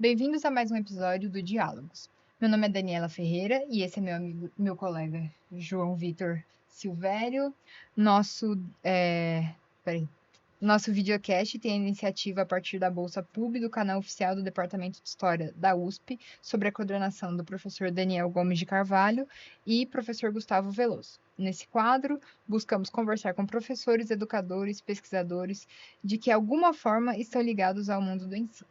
Bem-vindos a mais um episódio do Diálogos. Meu nome é Daniela Ferreira e esse é meu amigo, meu colega João Vitor Silvério. Nosso, é... peraí. Nosso videocast tem a iniciativa a partir da Bolsa PUB do canal oficial do Departamento de História da USP, sobre a coordenação do professor Daniel Gomes de Carvalho e professor Gustavo Veloso. Nesse quadro, buscamos conversar com professores, educadores, pesquisadores de que, de alguma forma, estão ligados ao mundo do ensino.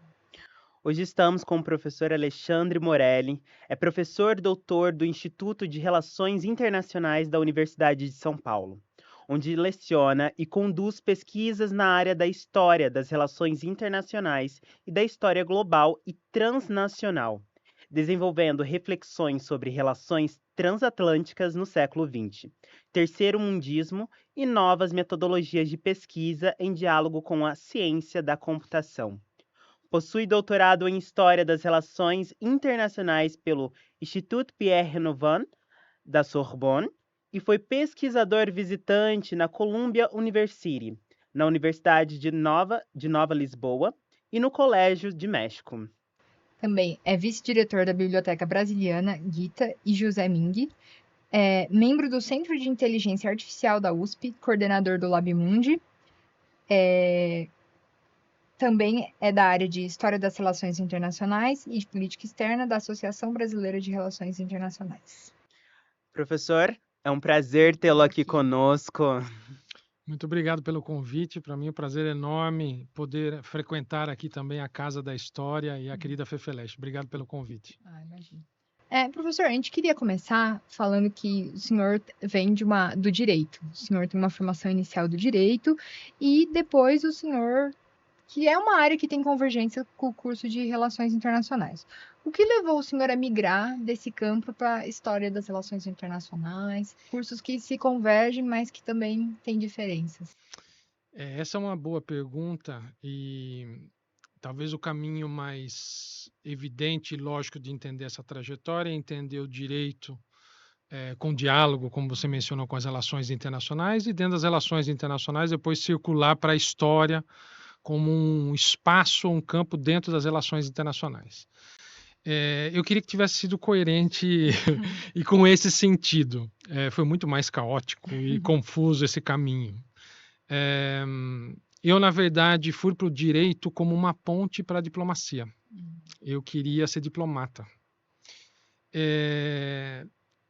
Hoje estamos com o professor Alexandre Morelli, é professor doutor do Instituto de Relações Internacionais da Universidade de São Paulo, onde leciona e conduz pesquisas na área da história das relações internacionais e da história global e transnacional, desenvolvendo reflexões sobre relações transatlânticas no século XX, terceiro mundismo e novas metodologias de pesquisa em diálogo com a ciência da computação. Possui doutorado em História das Relações Internacionais pelo Institut Pierre Renouvin, da Sorbonne, e foi pesquisador visitante na Columbia University, na Universidade de Nova Lisboa e no Colégio de México. Também é vice-diretor da Biblioteca Brasiliana Gita e José Ming, é membro do Centro de Inteligência Artificial da USP, coordenador do LabMundi, também é da área de História das Relações Internacionais e de Política Externa da Associação Brasileira de Relações Internacionais. Professor, é um prazer tê-lo aqui conosco. Muito obrigado pelo convite. Para mim é um prazer enorme poder frequentar aqui também a Casa da História e a querida Fefeleche. Obrigado pelo convite. Imagina. Professor, a gente queria começar falando que o senhor vem do direito. O senhor tem uma formação inicial do direito e depois o senhor, que é uma área que tem convergência com o curso de Relações Internacionais. O que levou o senhor a migrar desse campo para a História das Relações Internacionais? Cursos que se convergem, mas que também têm diferenças. Essa é uma boa pergunta e talvez o caminho mais evidente e lógico de entender essa trajetória é entender o direito com diálogo, como você mencionou, com as relações internacionais, e dentro das relações internacionais depois circular para a história como um espaço, um campo dentro das relações internacionais. Eu queria que tivesse sido coerente e com esse sentido. Foi muito mais caótico e confuso esse caminho. Eu, na verdade, fui para o direito como uma ponte para a diplomacia. Eu queria ser diplomata.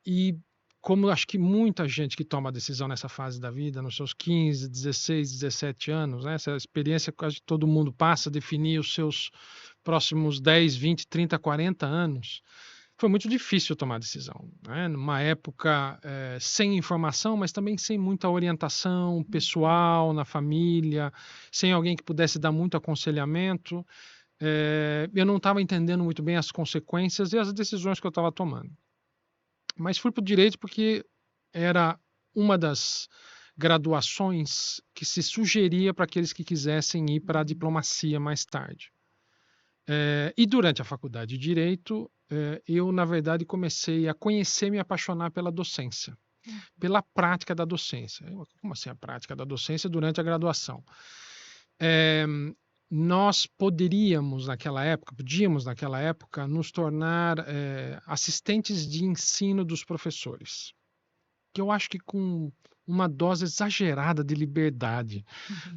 E como acho que muita gente que toma a decisão nessa fase da vida, nos seus 15, 16, 17 anos, né, essa experiência que quase todo mundo passa, definir os seus próximos 10, 20, 30, 40 anos, foi muito difícil tomar a decisão. Né? Numa época sem informação, mas também sem muita orientação pessoal, na família, sem alguém que pudesse dar muito aconselhamento, eu não estava entendendo muito bem as consequências e as decisões que eu estava tomando. Mas fui para o direito porque era uma das graduações que se sugeria para aqueles que quisessem ir para a diplomacia mais tarde. E durante a faculdade de Direito, eu, na verdade, comecei a conhecer e me apaixonar pela docência, pela prática da docência. Como assim a prática da docência durante a graduação? Nós podíamos naquela época, nos tornar assistentes de ensino dos professores, que eu acho que com uma dose exagerada de liberdade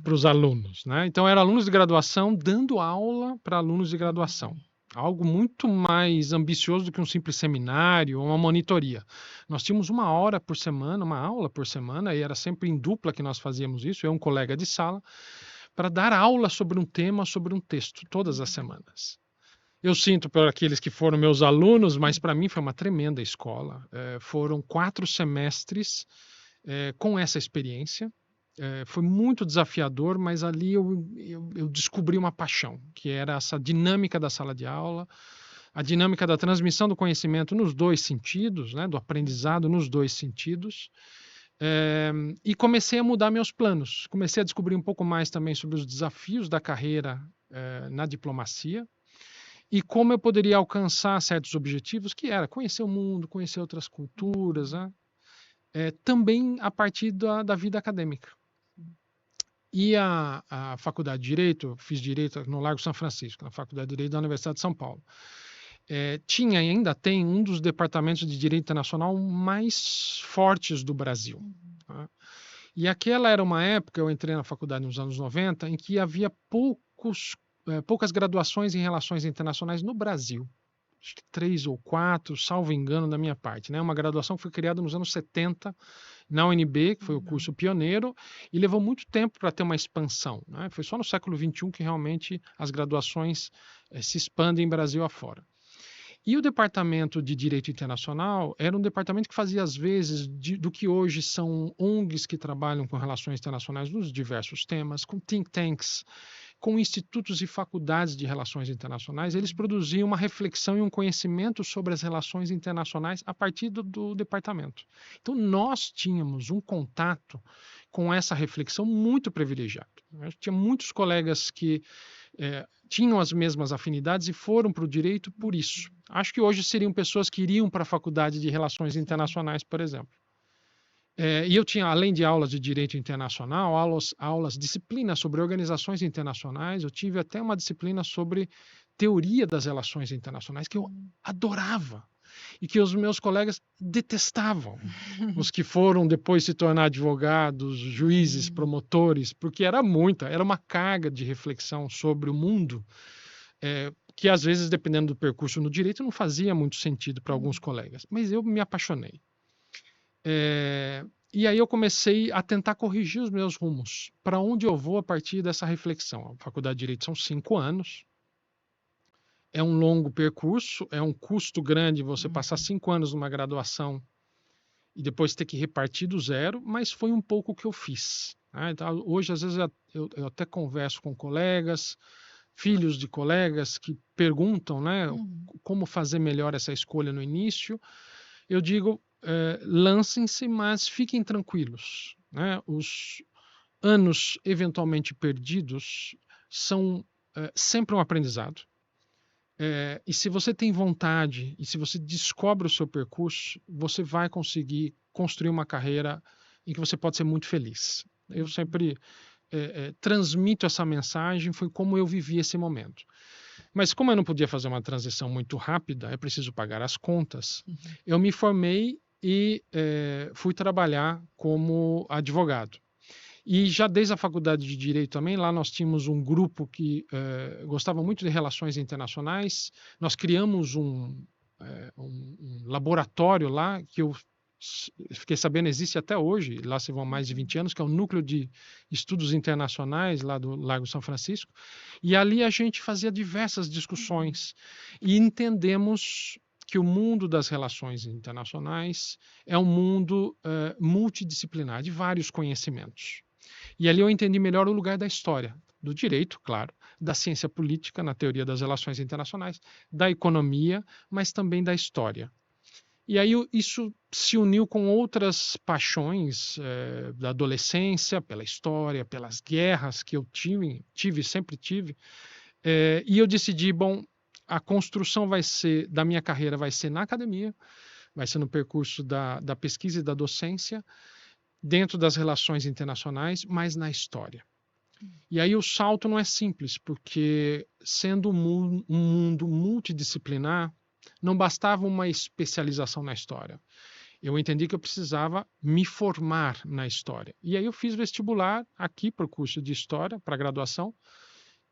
para os alunos, né? Então, eram alunos de graduação dando aula para alunos de graduação. Algo muito mais ambicioso do que um simples seminário ou uma monitoria. Nós tínhamos uma aula por semana, e era sempre em dupla que nós fazíamos isso, eu e um colega de sala, para dar aula sobre um tema, sobre um texto, todas as semanas. Eu sinto por aqueles que foram meus alunos, mas para mim foi uma tremenda escola. Foram 4 semestres com essa experiência. Foi muito desafiador, mas ali eu descobri uma paixão, que era essa dinâmica da sala de aula, a dinâmica da transmissão do conhecimento nos dois sentidos, né, do aprendizado nos dois sentidos. E comecei a mudar meus planos. Comecei a descobrir um pouco mais também sobre os desafios da carreira na diplomacia e como eu poderia alcançar certos objetivos, que era conhecer o mundo, conhecer outras culturas, né? Também a partir da vida acadêmica. E a Faculdade de Direito, eu fiz Direito no Largo São Francisco, na Faculdade de Direito da Universidade de São Paulo. Tinha e ainda tem um dos departamentos de Direito Internacional mais fortes do Brasil. Tá? E aquela era uma época, eu entrei na faculdade nos anos 90, em que havia poucas graduações em relações internacionais no Brasil. Acho que 3 ou 4, salvo engano da minha parte. Né? Uma graduação que foi criada nos anos 70 na UNB, que foi o curso pioneiro, e levou muito tempo para ter uma expansão. Né? Foi só no século XXI que realmente as graduações se expandem Brasil afora. E o departamento de Direito Internacional era um departamento que fazia, às vezes, do que hoje são ONGs que trabalham com relações internacionais nos diversos temas, com think tanks, com institutos e faculdades de relações internacionais, eles produziam uma reflexão e um conhecimento sobre as relações internacionais a partir do departamento. Então, nós tínhamos um contato com essa reflexão muito privilegiado. Tinha muitos colegas que tinham as mesmas afinidades e foram para o direito por isso. Acho que hoje seriam pessoas que iriam para a faculdade de relações internacionais, por exemplo. E eu tinha, além de aulas de direito internacional, disciplinas sobre organizações internacionais, eu tive até uma disciplina sobre teoria das relações internacionais, que eu adorava, e que os meus colegas detestavam, os que foram depois se tornar advogados, juízes, promotores, porque era uma carga de reflexão sobre o mundo, que às vezes, dependendo do percurso no direito, não fazia muito sentido para alguns colegas, mas eu me apaixonei. E aí eu comecei a tentar corrigir os meus rumos. Para onde eu vou a partir dessa reflexão? A Faculdade de Direito são 5 anos. É um longo percurso, é um custo grande você passar 5 anos numa graduação e depois ter que repartir do zero, mas foi um pouco o que eu fiz. Né? Então, hoje, às vezes, eu até converso com colegas, filhos de colegas que perguntam, né, como fazer melhor essa escolha no início. Eu digo, lancem-se, mas fiquem tranquilos. Né? Os anos eventualmente perdidos são sempre um aprendizado. E se você tem vontade e se você descobre o seu percurso, você vai conseguir construir uma carreira em que você pode ser muito feliz. Eu sempre transmito essa mensagem, foi como eu vivi esse momento. Mas como eu não podia fazer uma transição muito rápida, é preciso pagar as contas, eu me formei e fui trabalhar como advogado. E já desde a faculdade de Direito também, lá nós tínhamos um grupo que gostava muito de relações internacionais. Nós criamos um laboratório lá, que eu fiquei sabendo existe até hoje, lá se vão mais de 20 anos, que é o Núcleo de Estudos Internacionais, lá do Largo São Francisco. E ali a gente fazia diversas discussões e entendemos que o mundo das relações internacionais é um mundo multidisciplinar, de vários conhecimentos. E ali eu entendi melhor o lugar da história, do direito, claro, da ciência política na teoria das relações internacionais, da economia, mas também da história. E aí isso se uniu com outras paixões da adolescência, pela história, pelas guerras que eu sempre tive. E eu decidi, bom, a construção da minha carreira vai ser na academia, vai ser no percurso da pesquisa e da docência, dentro das relações internacionais, mas na história. E aí o salto não é simples, porque sendo um mundo multidisciplinar, não bastava uma especialização na história. Eu entendi que eu precisava me formar na história. E aí eu fiz vestibular aqui para o curso de História, para a graduação,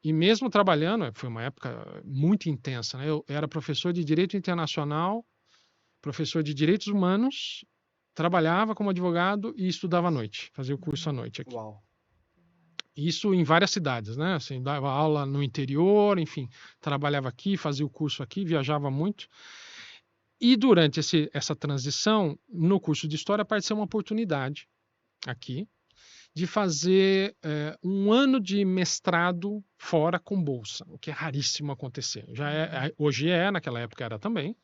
e mesmo trabalhando, foi uma época muito intensa, né? Eu era professor de Direito Internacional, professor de Direitos Humanos, trabalhava como advogado e estudava à noite, fazia o curso à noite aqui. Uau. Isso em várias cidades, né? Assim, dava aula no interior, enfim, trabalhava aqui, fazia o curso aqui, viajava muito. E durante essa transição, no curso de História, apareceu uma oportunidade aqui de fazer um ano de mestrado fora com bolsa, o que é raríssimo acontecer. Hoje naquela época era também.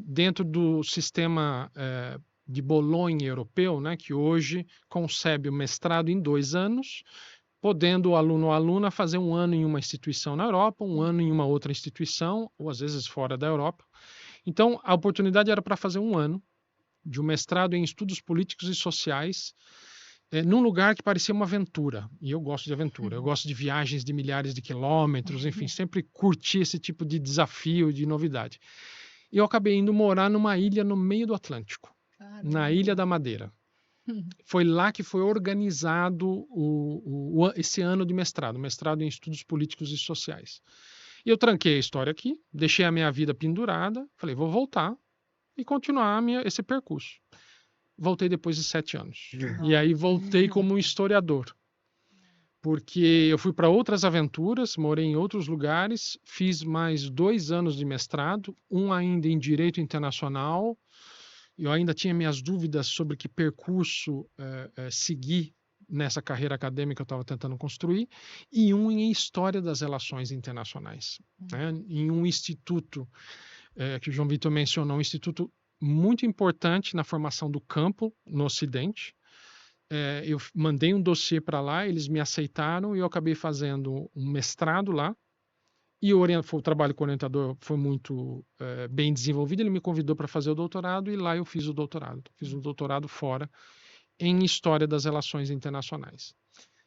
Dentro do sistema de Bolonha europeu, né, que hoje concebe o mestrado em 2 anos, podendo o aluno ou a aluna fazer 1 ano em uma instituição na Europa, 1 ano em uma outra instituição, ou às vezes fora da Europa. Então, a oportunidade era para fazer 1 ano de um mestrado em estudos políticos e sociais num lugar que parecia uma aventura. E eu gosto de aventura. Eu gosto de viagens de milhares de quilômetros, enfim, sempre curti esse tipo de desafio, de novidade. E eu acabei indo morar numa ilha no meio do Atlântico, na Ilha da Madeira. Foi lá que foi organizado esse ano de mestrado em Estudos Políticos e Sociais. E eu tranquei a história aqui, deixei a minha vida pendurada, falei, vou voltar e continuar esse percurso. Voltei depois de 7 anos. E aí voltei como historiador. Porque eu fui para outras aventuras, morei em outros lugares, fiz mais 2 anos de mestrado, um ainda em Direito Internacional. Eu ainda tinha minhas dúvidas sobre que percurso seguir nessa carreira acadêmica que eu estava tentando construir, e um em História das Relações Internacionais, né? Em um instituto que o João Vitor mencionou, um instituto muito importante na formação do campo no Ocidente. Eu mandei um dossiê para lá, eles me aceitaram e eu acabei fazendo um mestrado lá. E o trabalho com o orientador foi muito bem desenvolvido. Ele me convidou para fazer o doutorado e lá eu fiz o doutorado. Fiz um doutorado fora em História das Relações Internacionais.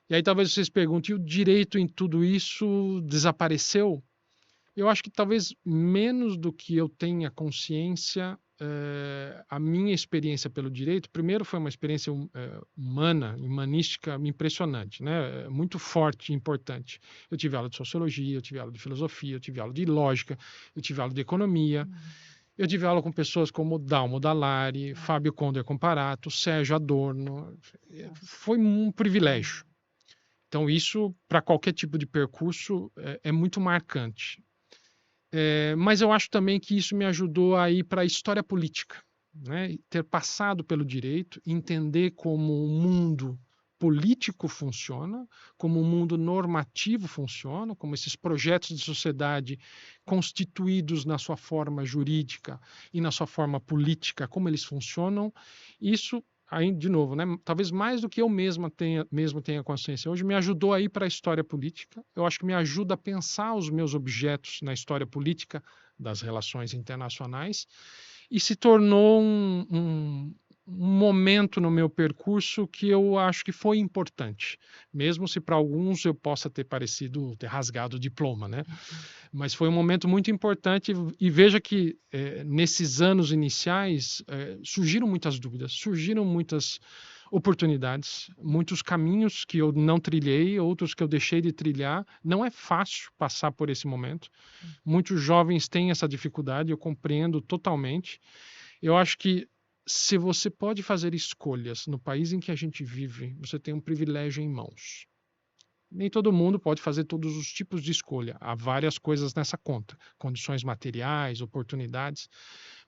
E aí talvez vocês perguntem, e o direito em tudo isso desapareceu? Eu acho que talvez menos do que eu tenha consciência, a minha experiência pelo direito, primeiro foi uma experiência humana, humanística impressionante, né? Muito forte e importante. Eu tive aula de sociologia, eu tive aula de filosofia, eu tive aula de lógica, eu tive aula de economia, eu tive aula com pessoas como Dalmo Dallari, Fábio Conder Comparato, Sérgio Adorno. Foi um privilégio. Então isso, para qualquer tipo de percurso, é muito marcante. Mas eu acho também que isso me ajudou a ir para a história política, né? Ter passado pelo direito, entender como o mundo político funciona, como o mundo normativo funciona, como esses projetos de sociedade constituídos na sua forma jurídica e na sua forma política, como eles funcionam. Isso, aí, de novo, né? Talvez mais do que eu mesmo tenha consciência hoje, me ajudou a ir para a história política. Eu acho que me ajuda a pensar os meus objetos na história política das relações internacionais e se tornou um momento no meu percurso que eu acho que foi importante, mesmo se para alguns eu possa ter rasgado o diploma, né? Mas foi um momento muito importante e veja que nesses anos iniciais surgiram muitas dúvidas, surgiram muitas oportunidades, muitos caminhos que eu não trilhei, outros que eu deixei de trilhar. Não é fácil passar por esse momento. Muitos jovens têm essa dificuldade, eu compreendo totalmente. Eu acho que se você pode fazer escolhas no país em que a gente vive, você tem um privilégio em mãos. Nem todo mundo pode fazer todos os tipos de escolha. Há várias coisas nessa conta, condições materiais, oportunidades.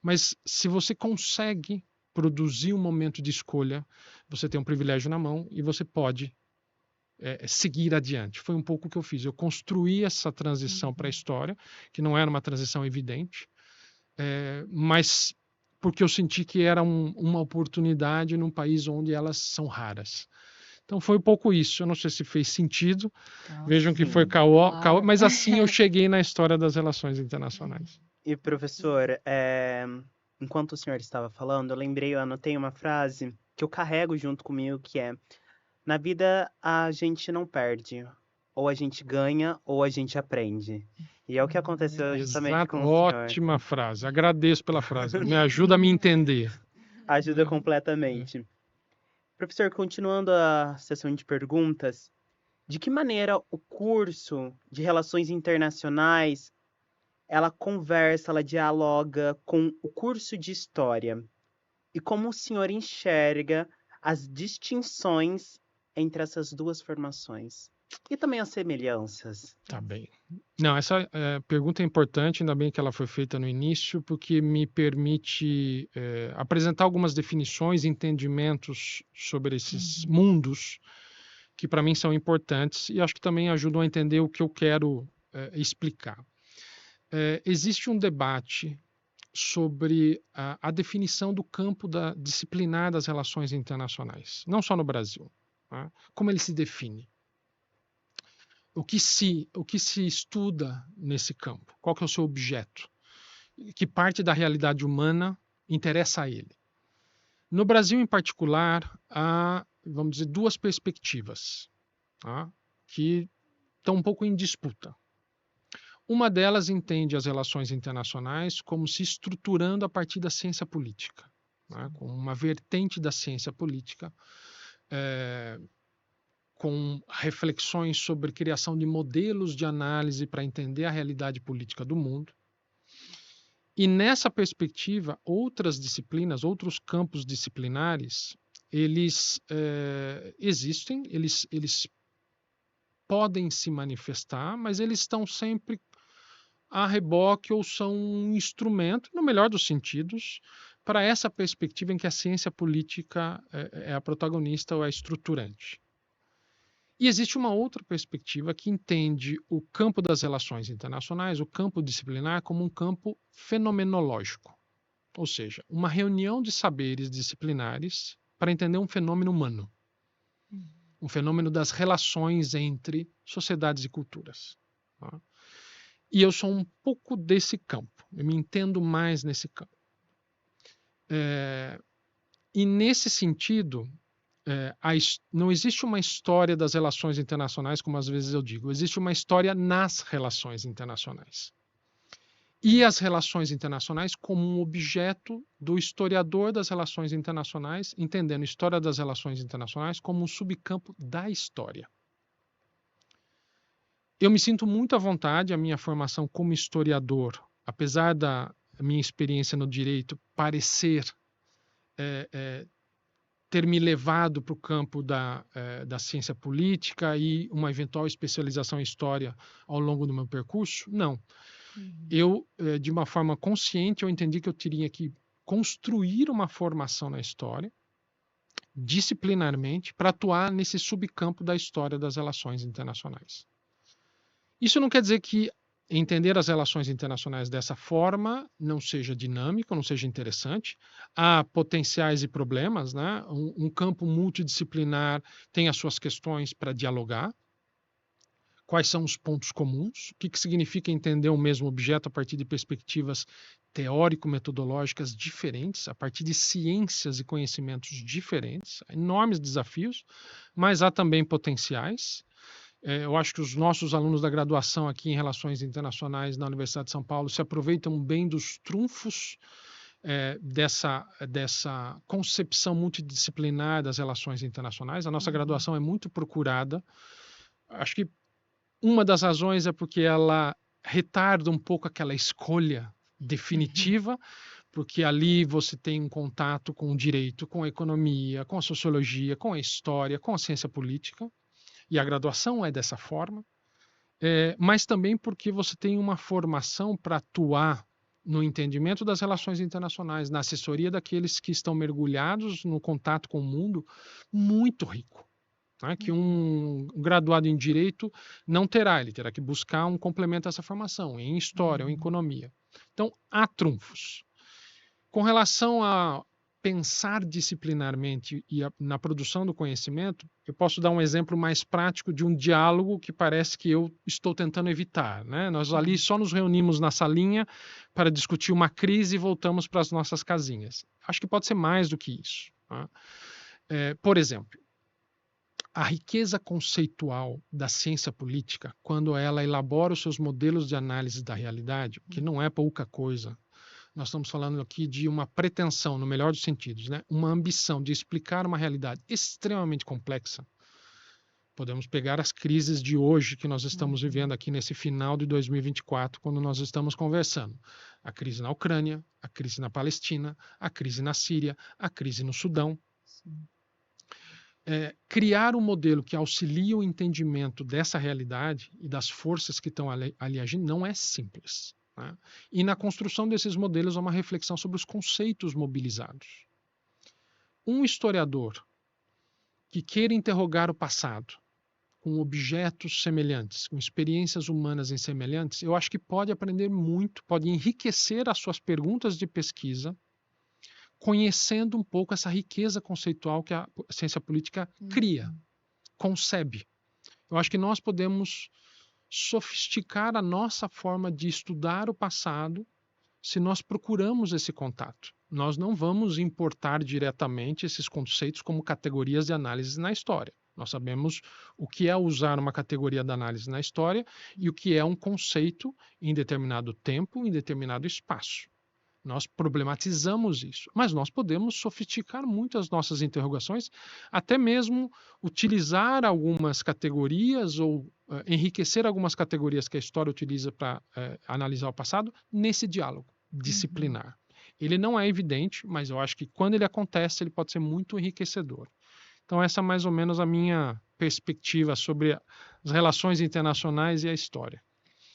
Mas se você consegue produzir um momento de escolha, você tem um privilégio na mão e você pode seguir adiante. Foi um pouco o que eu fiz. Eu construí essa transição para a história, que não era uma transição evidente, mas porque eu senti que era uma oportunidade num país onde elas são raras. Então foi um pouco isso. Eu não sei se fez sentido. Vejam que foi caô, mas assim eu cheguei na história das relações internacionais. E, professor, enquanto o senhor estava falando, eu anotei uma frase que eu carrego junto comigo, que é: na vida a gente não perde, ou a gente ganha, ou a gente aprende. E é o que aconteceu justamente com o senhor. Ótima frase. Agradeço pela frase. Me ajuda a me entender. Ajuda completamente. Professor, continuando a sessão de perguntas, de que maneira o curso de Relações Internacionais ela conversa, ela dialoga com o curso de História? E como o senhor enxerga as distinções entre essas duas formações? E também as semelhanças? Tá bem. Não, essa pergunta é importante, ainda bem que ela foi feita no início, porque me permite apresentar algumas definições, entendimentos sobre esses mundos que para mim são importantes e acho que também ajudam a entender o que eu quero explicar. Existe um debate sobre a definição do campo disciplinar das relações internacionais, não só no Brasil. Tá? Como ele se define? O que se estuda nesse campo? Qual que é o seu objeto? Que parte da realidade humana interessa a ele? No Brasil, em particular, há vamos dizer, duas perspectivas, tá? Que estão um pouco em disputa. Uma delas entende as relações internacionais como se estruturando a partir da ciência política, né? Com uma vertente da ciência política, com reflexões sobre criação de modelos de análise para entender a realidade política do mundo. E nessa perspectiva, outras disciplinas, outros campos disciplinares, eles existem, eles podem se manifestar, mas eles estão sempre a reboque ou são um instrumento, no melhor dos sentidos, para essa perspectiva em que a ciência política é a protagonista ou é estruturante. E existe uma outra perspectiva que entende o campo das relações internacionais, o campo disciplinar, como um campo fenomenológico, ou seja, uma reunião de saberes disciplinares para entender um fenômeno humano, um fenômeno das relações entre sociedades e culturas. Tá? E eu sou um pouco desse campo, eu me entendo mais nesse campo. E nesse sentido, não existe uma história das relações internacionais, como às vezes eu digo, existe uma história nas relações internacionais. E as relações internacionais como um objeto do historiador das relações internacionais, entendendo a história das relações internacionais como um subcampo da história. Eu me sinto muito à vontade, a minha formação como historiador, apesar da minha experiência no direito parecer ter me levado para o campo da ciência política e uma eventual especialização em história ao longo do meu percurso, não. Eu, de uma forma consciente, eu entendi que eu teria que construir uma formação na história, disciplinarmente, para atuar nesse subcampo da história das relações internacionais. Isso não quer dizer que entender as relações internacionais dessa forma não seja dinâmico, não seja interessante. Há potenciais e problemas, né? Um campo multidisciplinar tem as suas questões para dialogar. Quais são os pontos comuns? O que significa entender o mesmo objeto a partir de perspectivas teórico-metodológicas diferentes, a partir de ciências e conhecimentos diferentes? Há enormes desafios, mas há também potenciais. Eu acho que os nossos alunos da graduação aqui em Relações Internacionais na Universidade de São Paulo se aproveitam bem dos trunfos dessa concepção multidisciplinar das relações internacionais. A nossa graduação é muito procurada. Acho que uma das razões é porque ela retarda um pouco aquela escolha definitiva, porque ali você tem um contato com o direito, com a economia, com a sociologia, com a história, com a ciência política. E a graduação é dessa forma, mas também porque você tem uma formação para atuar no entendimento das relações internacionais, na assessoria daqueles que estão mergulhados no contato com o mundo, muito rico, né? Que um graduado em Direito não terá, ele terá que buscar um complemento a essa formação, em História ou em Economia. Então, há trunfos. Com relação a pensar disciplinarmente e na produção do conhecimento, eu posso dar um exemplo mais prático de um diálogo que parece que eu estou tentando evitar, né? Nós ali só nos reunimos na salinha para discutir uma crise e voltamos para as nossas casinhas. Acho que pode ser mais do que isso. Tá? Por exemplo, a riqueza conceitual da ciência política, quando ela elabora os seus modelos de análise da realidade, que não é pouca coisa. Nós estamos falando aqui de uma pretensão, no melhor dos sentidos, né? Uma ambição de explicar uma realidade extremamente complexa. Podemos pegar as crises de hoje que nós estamos vivendo aqui nesse final de 2024, quando nós estamos conversando. A crise na Ucrânia, a crise na Palestina, a crise na Síria, a crise no Sudão. Criar um modelo que auxilie o entendimento dessa realidade e das forças que estão ali agindo não é simples. Né? E na construção desses modelos há uma reflexão sobre os conceitos mobilizados. Um historiador que queira interrogar o passado com objetos semelhantes, com experiências humanas semelhantes, eu acho que pode aprender muito, pode enriquecer as suas perguntas de pesquisa, conhecendo um pouco essa riqueza conceitual que a ciência política cria, concebe. Eu acho que nós podemos sofisticar a nossa forma de estudar o passado se nós procuramos esse contato. Nós não vamos importar diretamente esses conceitos como categorias de análise na história. Nós sabemos o que é usar uma categoria de análise na história e o que é um conceito em determinado tempo, em determinado espaço. Nós problematizamos isso, mas nós podemos sofisticar muito as nossas interrogações, até mesmo utilizar algumas categorias ou enriquecer algumas categorias que a história utiliza para analisar o passado nesse diálogo disciplinar. Ele não é evidente, mas eu acho que quando ele acontece, ele pode ser muito enriquecedor. Então, essa é mais ou menos a minha perspectiva sobre as relações internacionais e a história.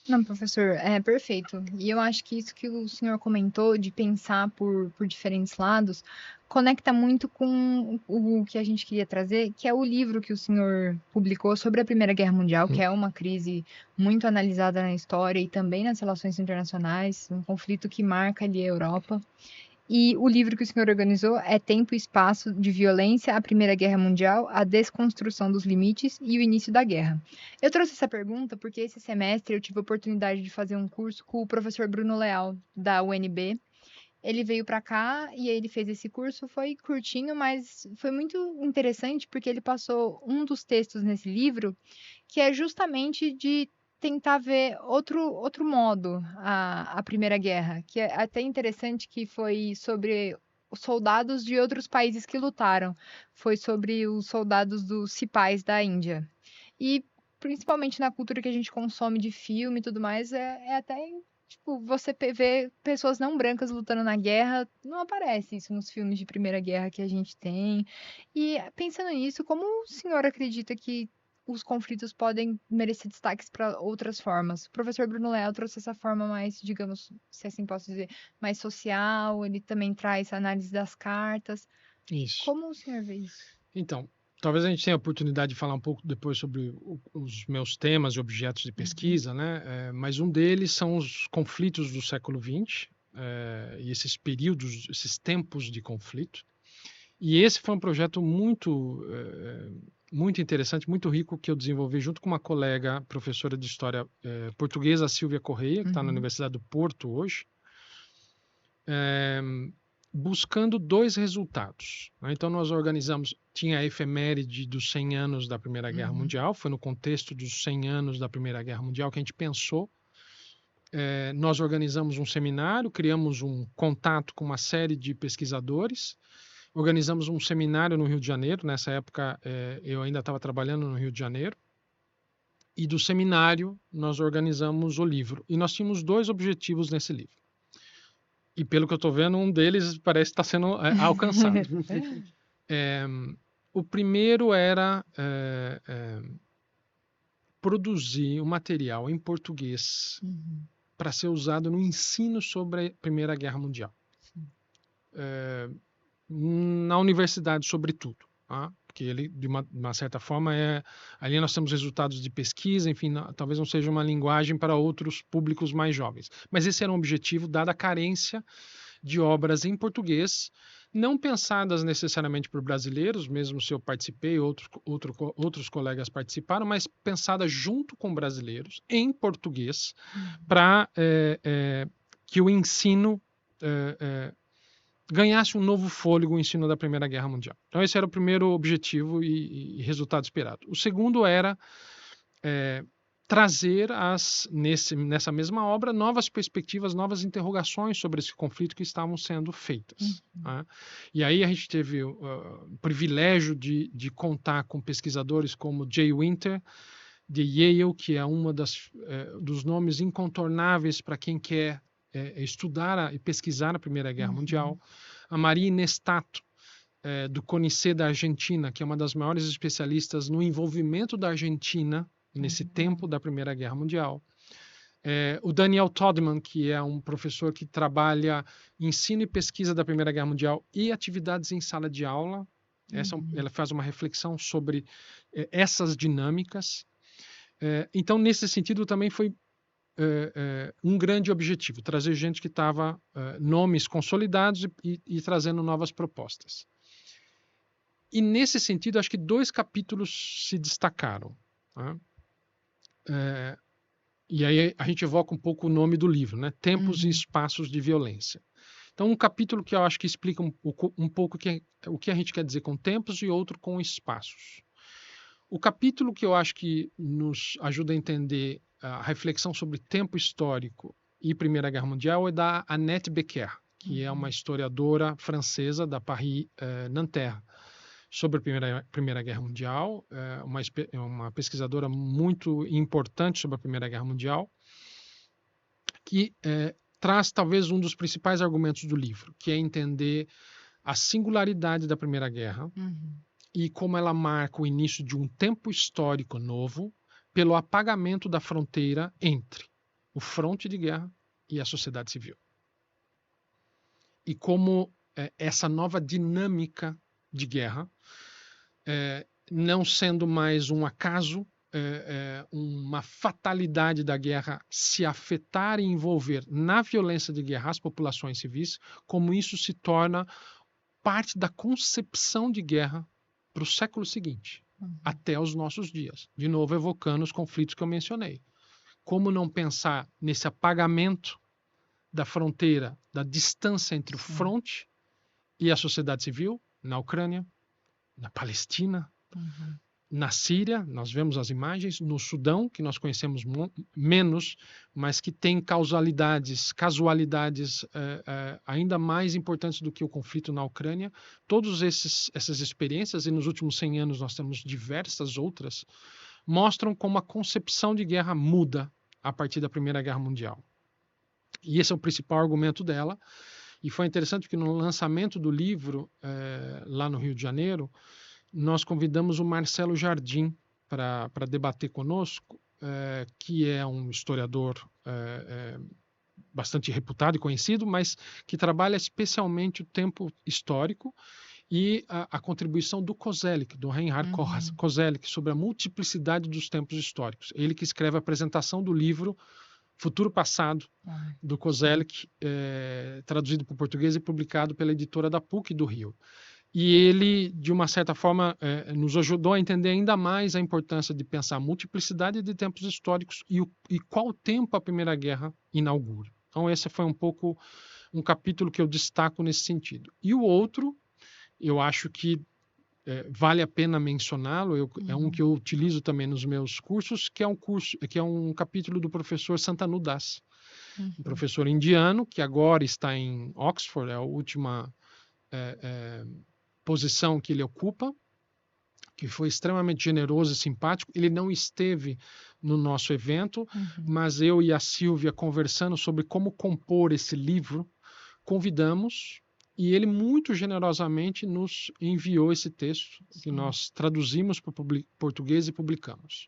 Não, professor, é perfeito. E eu acho que isso que o senhor comentou de pensar por diferentes lados conecta muito com o que a gente queria trazer, que é o livro que o senhor publicou sobre a Primeira Guerra Mundial, que é uma crise muito analisada na história e também nas relações internacionais, um conflito que marca ali a Europa. E o livro que o senhor organizou é Tempo e Espaço de Violência, a Primeira Guerra Mundial, a Desconstrução dos Limites e o Início da Guerra. Eu trouxe essa pergunta porque esse semestre eu tive a oportunidade de fazer um curso com o professor Bruno Leal, da UNB. Ele veio para cá e ele fez esse curso, foi curtinho, mas foi muito interessante porque ele passou um dos textos nesse livro que é justamente de tentar ver outro modo a Primeira Guerra, que é até interessante que foi sobre os soldados de outros países que lutaram, foi sobre os soldados dos cipais da Índia. E principalmente na cultura que a gente consome de filme e tudo mais, é até tipo, você vê pessoas não brancas lutando na guerra, não aparece isso nos filmes de Primeira Guerra que a gente tem. E pensando nisso, como o senhor acredita que os conflitos podem merecer destaques para outras formas? O professor Bruno Leal trouxe essa forma mais, digamos, se assim posso dizer, mais social, ele também traz a análise das cartas. Isso. Como o senhor vê isso? Então, talvez a gente tenha a oportunidade de falar um pouco depois sobre os meus temas e objetos de pesquisa, né? Mas um deles são os conflitos do século XX, e esses períodos, esses tempos de conflito. E esse foi um projeto muito interessante, muito rico, que eu desenvolvi junto com uma colega, professora de História portuguesa, Silvia Correia, que está na Universidade do Porto hoje, buscando dois resultados. Então, nós organizamos, tinha a efeméride dos 100 anos da Primeira Guerra Mundial, foi no contexto dos 100 anos da Primeira Guerra Mundial que a gente pensou. Nós organizamos um seminário, criamos um contato com uma série de pesquisadores, organizamos um seminário no Rio de Janeiro. Nessa época, eu ainda estava trabalhando no Rio de Janeiro. E do seminário, nós organizamos o livro. E nós tínhamos dois objetivos nesse livro. E pelo que eu estou vendo, um deles parece estar sendo alcançado. O primeiro era produzir um material em português para ser usado no ensino sobre a Primeira Guerra Mundial. Na universidade, sobretudo, tá? Porque ele, de uma certa forma, ali nós temos resultados de pesquisa, enfim, talvez não seja uma linguagem para outros públicos mais jovens. Mas esse era um objetivo, dada a carência de obras em português, não pensadas necessariamente por brasileiros, mesmo se eu participei, outros colegas participaram, mas pensadas junto com brasileiros, em português, para que o ensino ganhasse um novo fôlego, o ensino da Primeira Guerra Mundial. Então, esse era o primeiro objetivo e resultado esperado. O segundo era trazer nessa mesma obra novas perspectivas, novas interrogações sobre esse conflito que estavam sendo feitas. Tá? E aí a gente teve o privilégio de contar com pesquisadores como Jay Winter, de Yale, que é uma dos nomes incontornáveis para quem quer estudar e pesquisar a Primeira Guerra Mundial, a Maria Nestato, do CONICET da Argentina, que é uma das maiores especialistas no envolvimento da Argentina nesse tempo da Primeira Guerra Mundial. O Daniel Todman, que é um professor que trabalha ensino e pesquisa da Primeira Guerra Mundial e atividades em sala de aula. Ela faz uma reflexão sobre essas dinâmicas. Então, nesse sentido, também foi um grande objetivo, trazer gente que estava, nomes consolidados e trazendo novas propostas. E nesse sentido, acho que dois capítulos se destacaram. Tá? E aí a gente evoca um pouco o nome do livro, né? Tempos e Espaços de Violência. Então, um capítulo que eu acho que explica um pouco o que a gente quer dizer com tempos e outro com espaços. O capítulo que eu acho que nos ajuda a entender a reflexão sobre tempo histórico e Primeira Guerra Mundial é da Annette Becker, que é uma historiadora francesa da Paris Nanterre, sobre a Primeira Guerra Mundial, uma pesquisadora muito importante sobre a Primeira Guerra Mundial, que traz talvez um dos principais argumentos do livro, que é entender a singularidade da Primeira Guerra e como ela marca o início de um tempo histórico novo pelo apagamento da fronteira entre o fronte de guerra e a sociedade civil. E como essa nova dinâmica de guerra, não sendo mais um acaso, uma fatalidade da guerra se afetar e envolver na violência de guerra as populações civis, como isso se torna parte da concepção de guerra para o século seguinte, até os nossos dias. De novo, evocando os conflitos que eu mencionei. Como não pensar nesse apagamento da fronteira, da distância entre o fronte e a sociedade civil, na Ucrânia, na Palestina, na Síria, nós vemos as imagens, no Sudão, que nós conhecemos menos, mas que tem casualidades ainda mais importantes do que o conflito na Ucrânia. Todas essas experiências, e nos últimos 100 anos nós temos diversas outras, mostram como a concepção de guerra muda a partir da Primeira Guerra Mundial. E esse é o principal argumento dela. E foi interessante que no lançamento do livro, lá no Rio de Janeiro, nós convidamos o Marcelo Jardim para debater conosco, que é um historiador bastante reputado e conhecido, mas que trabalha especialmente o tempo histórico e a contribuição do Koselleck, do Reinhard Koselleck, sobre a multiplicidade dos tempos históricos. Ele que escreve a apresentação do livro Futuro Passado, do Koselleck, traduzido para o português e publicado pela editora da PUC do Rio. E ele, de uma certa forma, nos ajudou a entender ainda mais a importância de pensar a multiplicidade de tempos históricos e qual tempo a Primeira Guerra inaugura. Então, esse foi um pouco um capítulo que eu destaco nesse sentido. E o outro, eu acho que vale a pena mencioná-lo, é um que eu utilizo também nos meus cursos, que é um capítulo do professor Santanu Das, um professor indiano, que agora está em Oxford, é a última posição que ele ocupa, que foi extremamente generoso e simpático. Ele não esteve no nosso evento, mas eu e a Silvia, conversando sobre como compor esse livro, convidamos, e ele muito generosamente nos enviou esse texto, que nós traduzimos para o português e publicamos.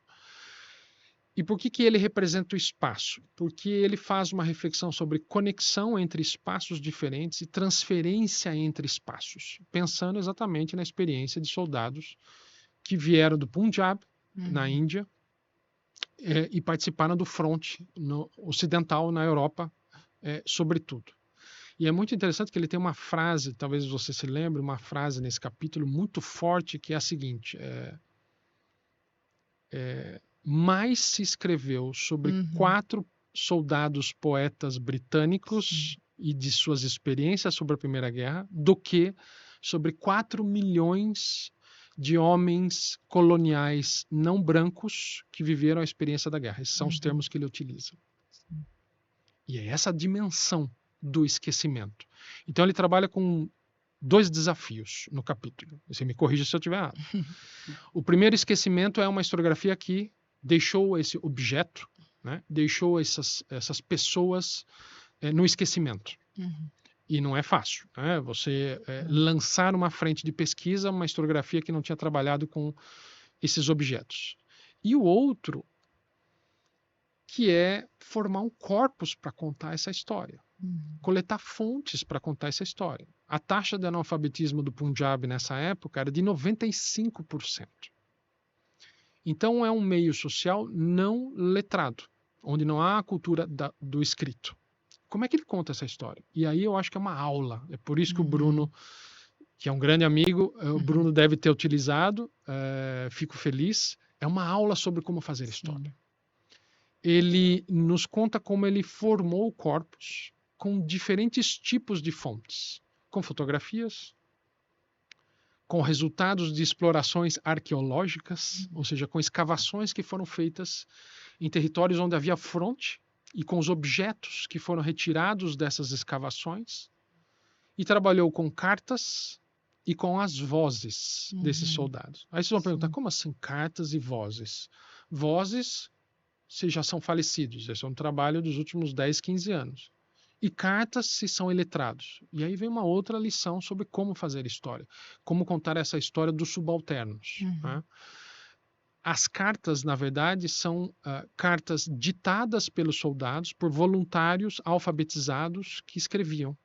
E por que ele representa o espaço? Porque ele faz uma reflexão sobre conexão entre espaços diferentes e transferência entre espaços, pensando exatamente na experiência de soldados que vieram do Punjab, na Índia, e participaram do fronte ocidental na Europa, sobretudo. E é muito interessante que ele tem uma frase, talvez você se lembre, uma frase nesse capítulo muito forte, que é a seguinte: mais se escreveu sobre 4 soldados poetas britânicos e de suas experiências sobre a Primeira Guerra do que sobre 4 milhões de homens coloniais não brancos que viveram a experiência da guerra. Esses são os termos que ele utiliza. E é essa dimensão do esquecimento. Então ele trabalha com 2 desafios no capítulo. Você me corrija se eu estiver errado. O primeiro esquecimento é uma historiografia que deixou esse objeto, né, deixou essas pessoas no esquecimento. E não é fácil, né? Você lançar uma frente de pesquisa, uma historiografia que não tinha trabalhado com esses objetos. E o outro, que é formar um corpus para contar essa história. Coletar fontes para contar essa história. A taxa de analfabetismo do Punjab nessa época era de 95%. Então é um meio social não letrado, onde não há a cultura do escrito. Como é que ele conta essa história? E aí eu acho que é uma aula. É por isso que o Bruno, que é um grande amigo, o Bruno deve ter utilizado, fico feliz. É uma aula sobre como fazer história. ele nos conta como ele formou o corpus com diferentes tipos de fontes, com fotografias, com resultados de explorações arqueológicas, ou seja, com escavações que foram feitas em territórios onde havia fronte e com os objetos que foram retirados dessas escavações, e trabalhou com cartas e com as vozes desses soldados. Aí vocês vão perguntar, como assim cartas e vozes? Vozes, se já são falecidos, esse é um trabalho dos últimos 10, 15 anos. E cartas, se são iletrados. E aí vem uma outra lição sobre como fazer história, como contar essa história dos subalternos. Né? As cartas, na verdade, são cartas ditadas pelos soldados por voluntários alfabetizados que escreviam.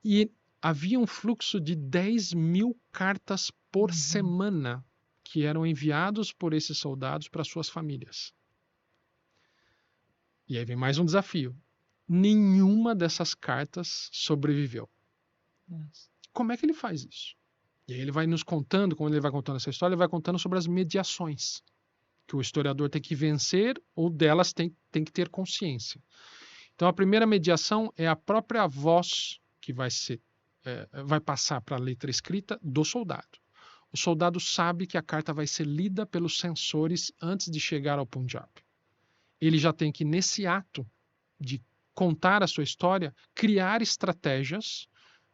E havia um fluxo de 10.000 cartas por semana que eram enviados por esses soldados para suas famílias. E aí vem mais um desafio. Nenhuma dessas cartas sobreviveu. Nossa. Como é que ele faz isso? E aí ele vai nos contando, quando ele vai contando essa história, ele vai contando sobre as mediações que o historiador tem que vencer ou delas tem que ter consciência. Então a primeira mediação é a própria voz que vai passar para a letra escrita do soldado. O soldado sabe que a carta vai ser lida pelos censores antes de chegar ao Punjab. Ele já tem que, nesse ato de contar a sua história, criar estratégias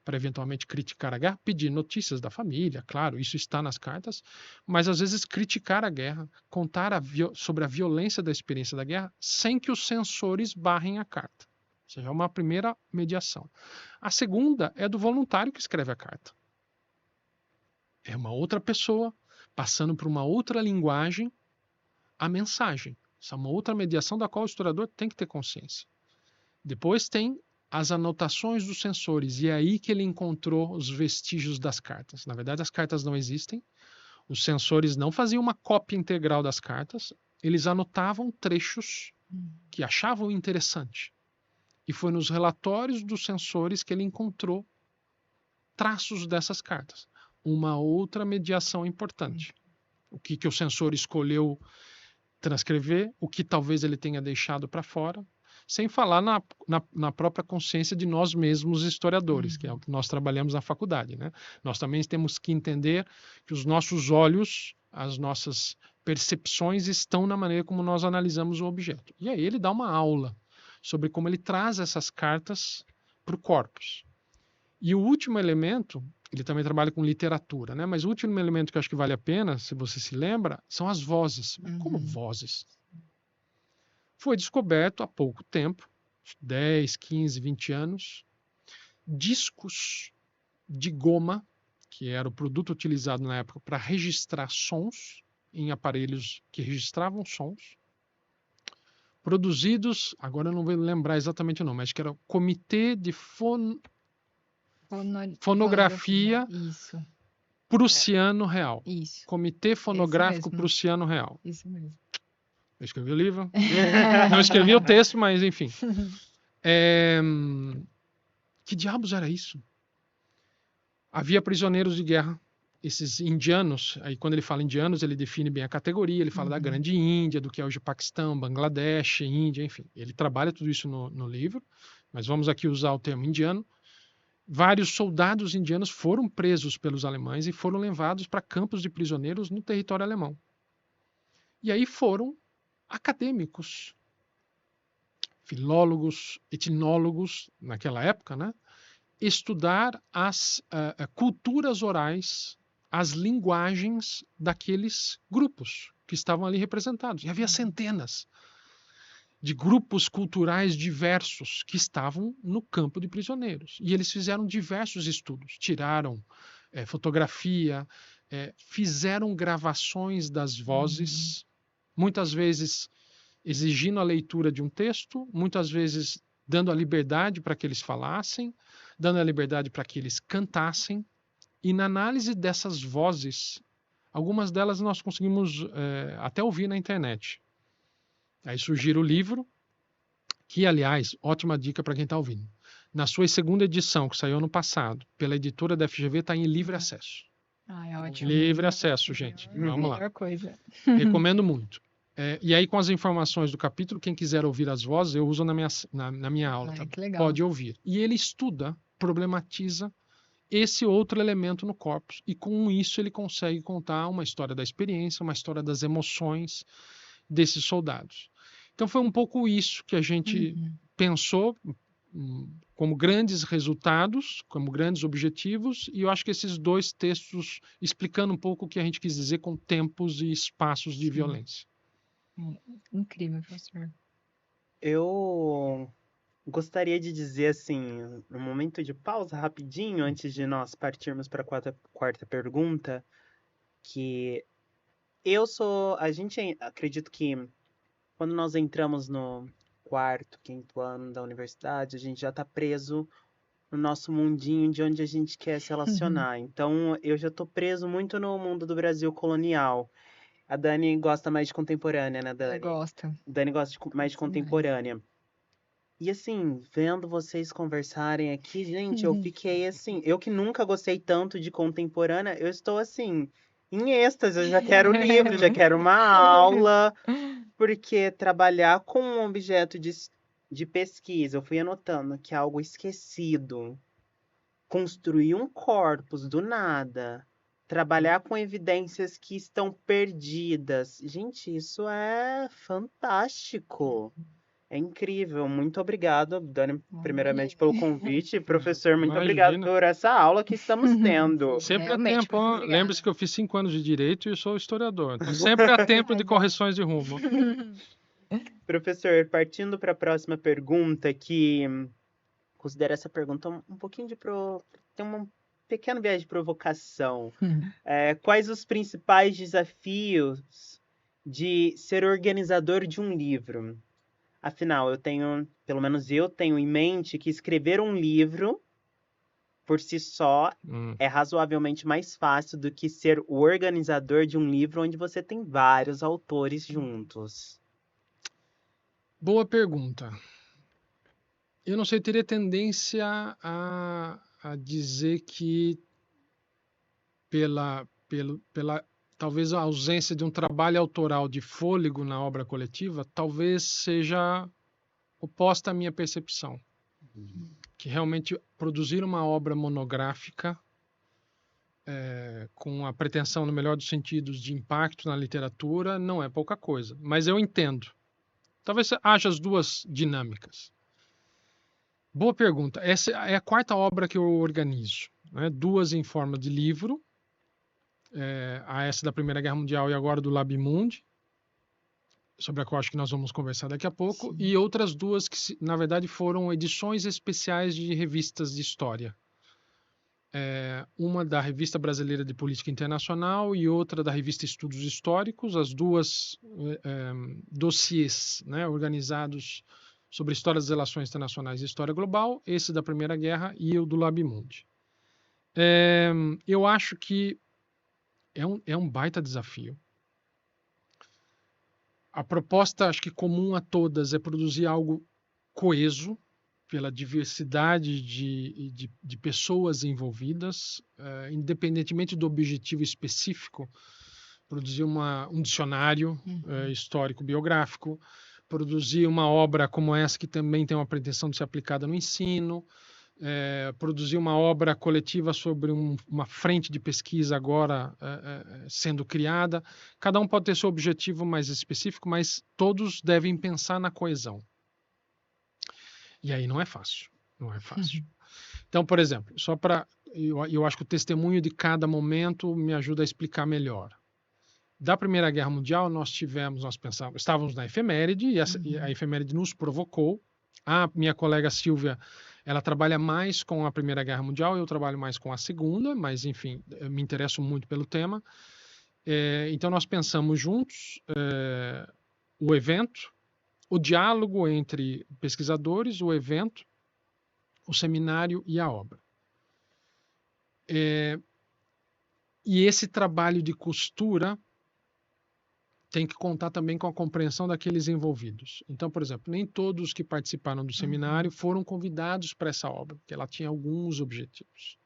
para eventualmente criticar a guerra, pedir notícias da família, claro, isso está nas cartas, mas às vezes criticar a guerra, contar sobre a violência da experiência da guerra, sem que os censores barrem a carta. Ou seja, é uma primeira mediação. A segunda é do voluntário que escreve a carta. É uma outra pessoa passando por uma outra linguagem a mensagem. Essa é uma outra mediação da qual o historiador tem que ter consciência. Depois tem as anotações dos censores, e é aí que ele encontrou os vestígios das cartas. Na verdade, as cartas não existem, os censores não faziam uma cópia integral das cartas, eles anotavam trechos que achavam interessante. E foi nos relatórios dos censores que ele encontrou traços dessas cartas. Uma outra mediação importante. O que o censor escolheu transcrever, o que talvez ele tenha deixado para fora, sem falar na própria consciência de nós mesmos historiadores, que é o que nós trabalhamos na faculdade. Né? Nós também temos que entender que os nossos olhos, as nossas percepções estão na maneira como nós analisamos o objeto. E aí ele dá uma aula sobre como ele traz essas cartas para o corpus. E o último elemento, ele também trabalha com literatura, né? Mas o último elemento que eu acho que vale a pena, se você se lembra, são as vozes. Como vozes? Foi descoberto há pouco tempo, 10, 15, 20 anos, discos de goma, que era o produto utilizado na época para registrar sons em aparelhos que registravam sons, produzidos, agora eu não vou lembrar exatamente o nome, acho que era o Comitê de Fonografia Isso. Prussiano Real. Isso. Comitê Fonográfico Prussiano Real. Isso mesmo. Eu escrevi o livro. Não escrevi o texto, mas enfim. Que diabos era isso? Havia prisioneiros de guerra. Esses indianos, aí quando ele fala indianos, ele define bem a categoria, ele fala da grande Índia, do que é hoje o Paquistão, Bangladesh, Índia, enfim. Ele trabalha tudo isso no livro, mas vamos aqui usar o termo indiano. Vários soldados indianos foram presos pelos alemães e foram levados para campos de prisioneiros no território alemão. E aí foram acadêmicos, filólogos, etnólogos, naquela época, né? Estudar as culturas orais, as linguagens daqueles grupos que estavam ali representados. E havia centenas de grupos culturais diversos que estavam no campo de prisioneiros. E eles fizeram diversos estudos, tiraram fotografia, fizeram gravações das vozes, muitas vezes exigindo a leitura de um texto, muitas vezes dando a liberdade para que eles falassem, dando a liberdade para que eles cantassem. E na análise dessas vozes, algumas delas nós conseguimos até ouvir na internet. Aí surgiu o livro, que, aliás, ótima dica para quem está ouvindo. Na sua segunda edição, que saiu ano passado, pela editora da FGV, está em livre acesso. É ótimo. Livre acesso, gente. Vamos lá. Melhor coisa. Recomendo muito. E aí, com as informações do capítulo, quem quiser ouvir as vozes, eu uso na minha aula, tá? Que legal. Pode ouvir. E ele estuda, problematiza esse outro elemento no corpus. E com isso ele consegue contar uma história da experiência, uma história das emoções desses soldados. Então foi um pouco isso que a gente pensou como grandes resultados, como grandes objetivos, e eu acho que esses dois textos explicando um pouco o que a gente quis dizer com tempos e espaços de violência. Incrível, professor. Eu gostaria de dizer assim, um momento de pausa rapidinho, antes de nós partirmos para a quarta pergunta, que a gente acredito que quando nós entramos no quarto, quinto ano da universidade, a gente já está preso no nosso mundinho de onde a gente quer se relacionar. Então, eu já tô preso muito no mundo do Brasil colonial. A Dani gosta mais de contemporânea, né, Dani? Gosta. Dani gosta mais de contemporânea. E assim, vendo vocês conversarem aqui, gente, eu fiquei assim, eu que nunca gostei tanto de contemporânea, eu estou assim, em êxtase, eu já quero livro, já quero uma aula, porque trabalhar com um objeto de pesquisa, eu fui anotando que é algo esquecido, construir um corpus do nada, trabalhar com evidências que estão perdidas. Gente, isso é fantástico. É incrível. Muito obrigado, Dani, primeiramente pelo convite. Professor, muito obrigado Imagina. por essa aula que estamos tendo. Sempre há Realmente, tempo. muito Ó. obrigada. Lembre-se que eu fiz 5 anos de direito e eu sou historiador. Então sempre há tempo de correções de rumo. Professor, partindo para a próxima pergunta, que considero essa pergunta um pouquinho tem uma pequena viagem de provocação. Quais os principais desafios de ser organizador de um livro? Afinal, pelo menos eu tenho em mente que escrever um livro por si só é razoavelmente mais fácil do que ser o organizador de um livro onde você tem vários autores juntos. Boa pergunta. Eu não sei, teria tendência a dizer que pela talvez a ausência de um trabalho autoral de fôlego na obra coletiva, talvez seja oposta à minha percepção. Que realmente produzir uma obra monográfica com a pretensão, no melhor dos sentidos, de impacto na literatura, não é pouca coisa. Mas eu entendo. Talvez haja as duas dinâmicas. Boa pergunta. Essa é a quarta obra que eu organizo. Né? 2 em forma de livro, a essa da Primeira Guerra Mundial e agora do Labimundi, sobre a qual acho que nós vamos conversar daqui a pouco, e outras 2 que, na verdade, foram edições especiais de revistas de história. Uma da Revista Brasileira de Política Internacional e outra da Revista Estudos Históricos, as 2 dossiês, né, organizados sobre história das relações internacionais e história global, esse da Primeira Guerra e o do Labimundi. Eu acho que é um baita desafio. A proposta, acho que comum a todas, é produzir algo coeso, pela diversidade de pessoas envolvidas, independentemente do objetivo específico, produzir um dicionário histórico-biográfico, produzir uma obra como essa que também tem uma pretensão de ser aplicada no ensino, produzir uma obra coletiva sobre uma frente de pesquisa agora sendo criada. Cada um pode ter seu objetivo mais específico, mas todos devem pensar na coesão. E aí não é fácil, não é fácil. Então, por exemplo, eu acho que o testemunho de cada momento me ajuda a explicar melhor. Da Primeira Guerra Mundial, estávamos na efeméride, e a efeméride nos provocou. A minha colega Silvia, ela trabalha mais com a Primeira Guerra Mundial, eu trabalho mais com a Segunda, mas, enfim, eu me interesso muito pelo tema. Então, nós pensamos juntos o evento, o diálogo entre pesquisadores, o evento, o seminário e a obra. E esse trabalho de costura tem que contar também com a compreensão daqueles envolvidos. Então, por exemplo, nem todos que participaram do seminário foram convidados para essa obra, porque ela tinha alguns objetivos.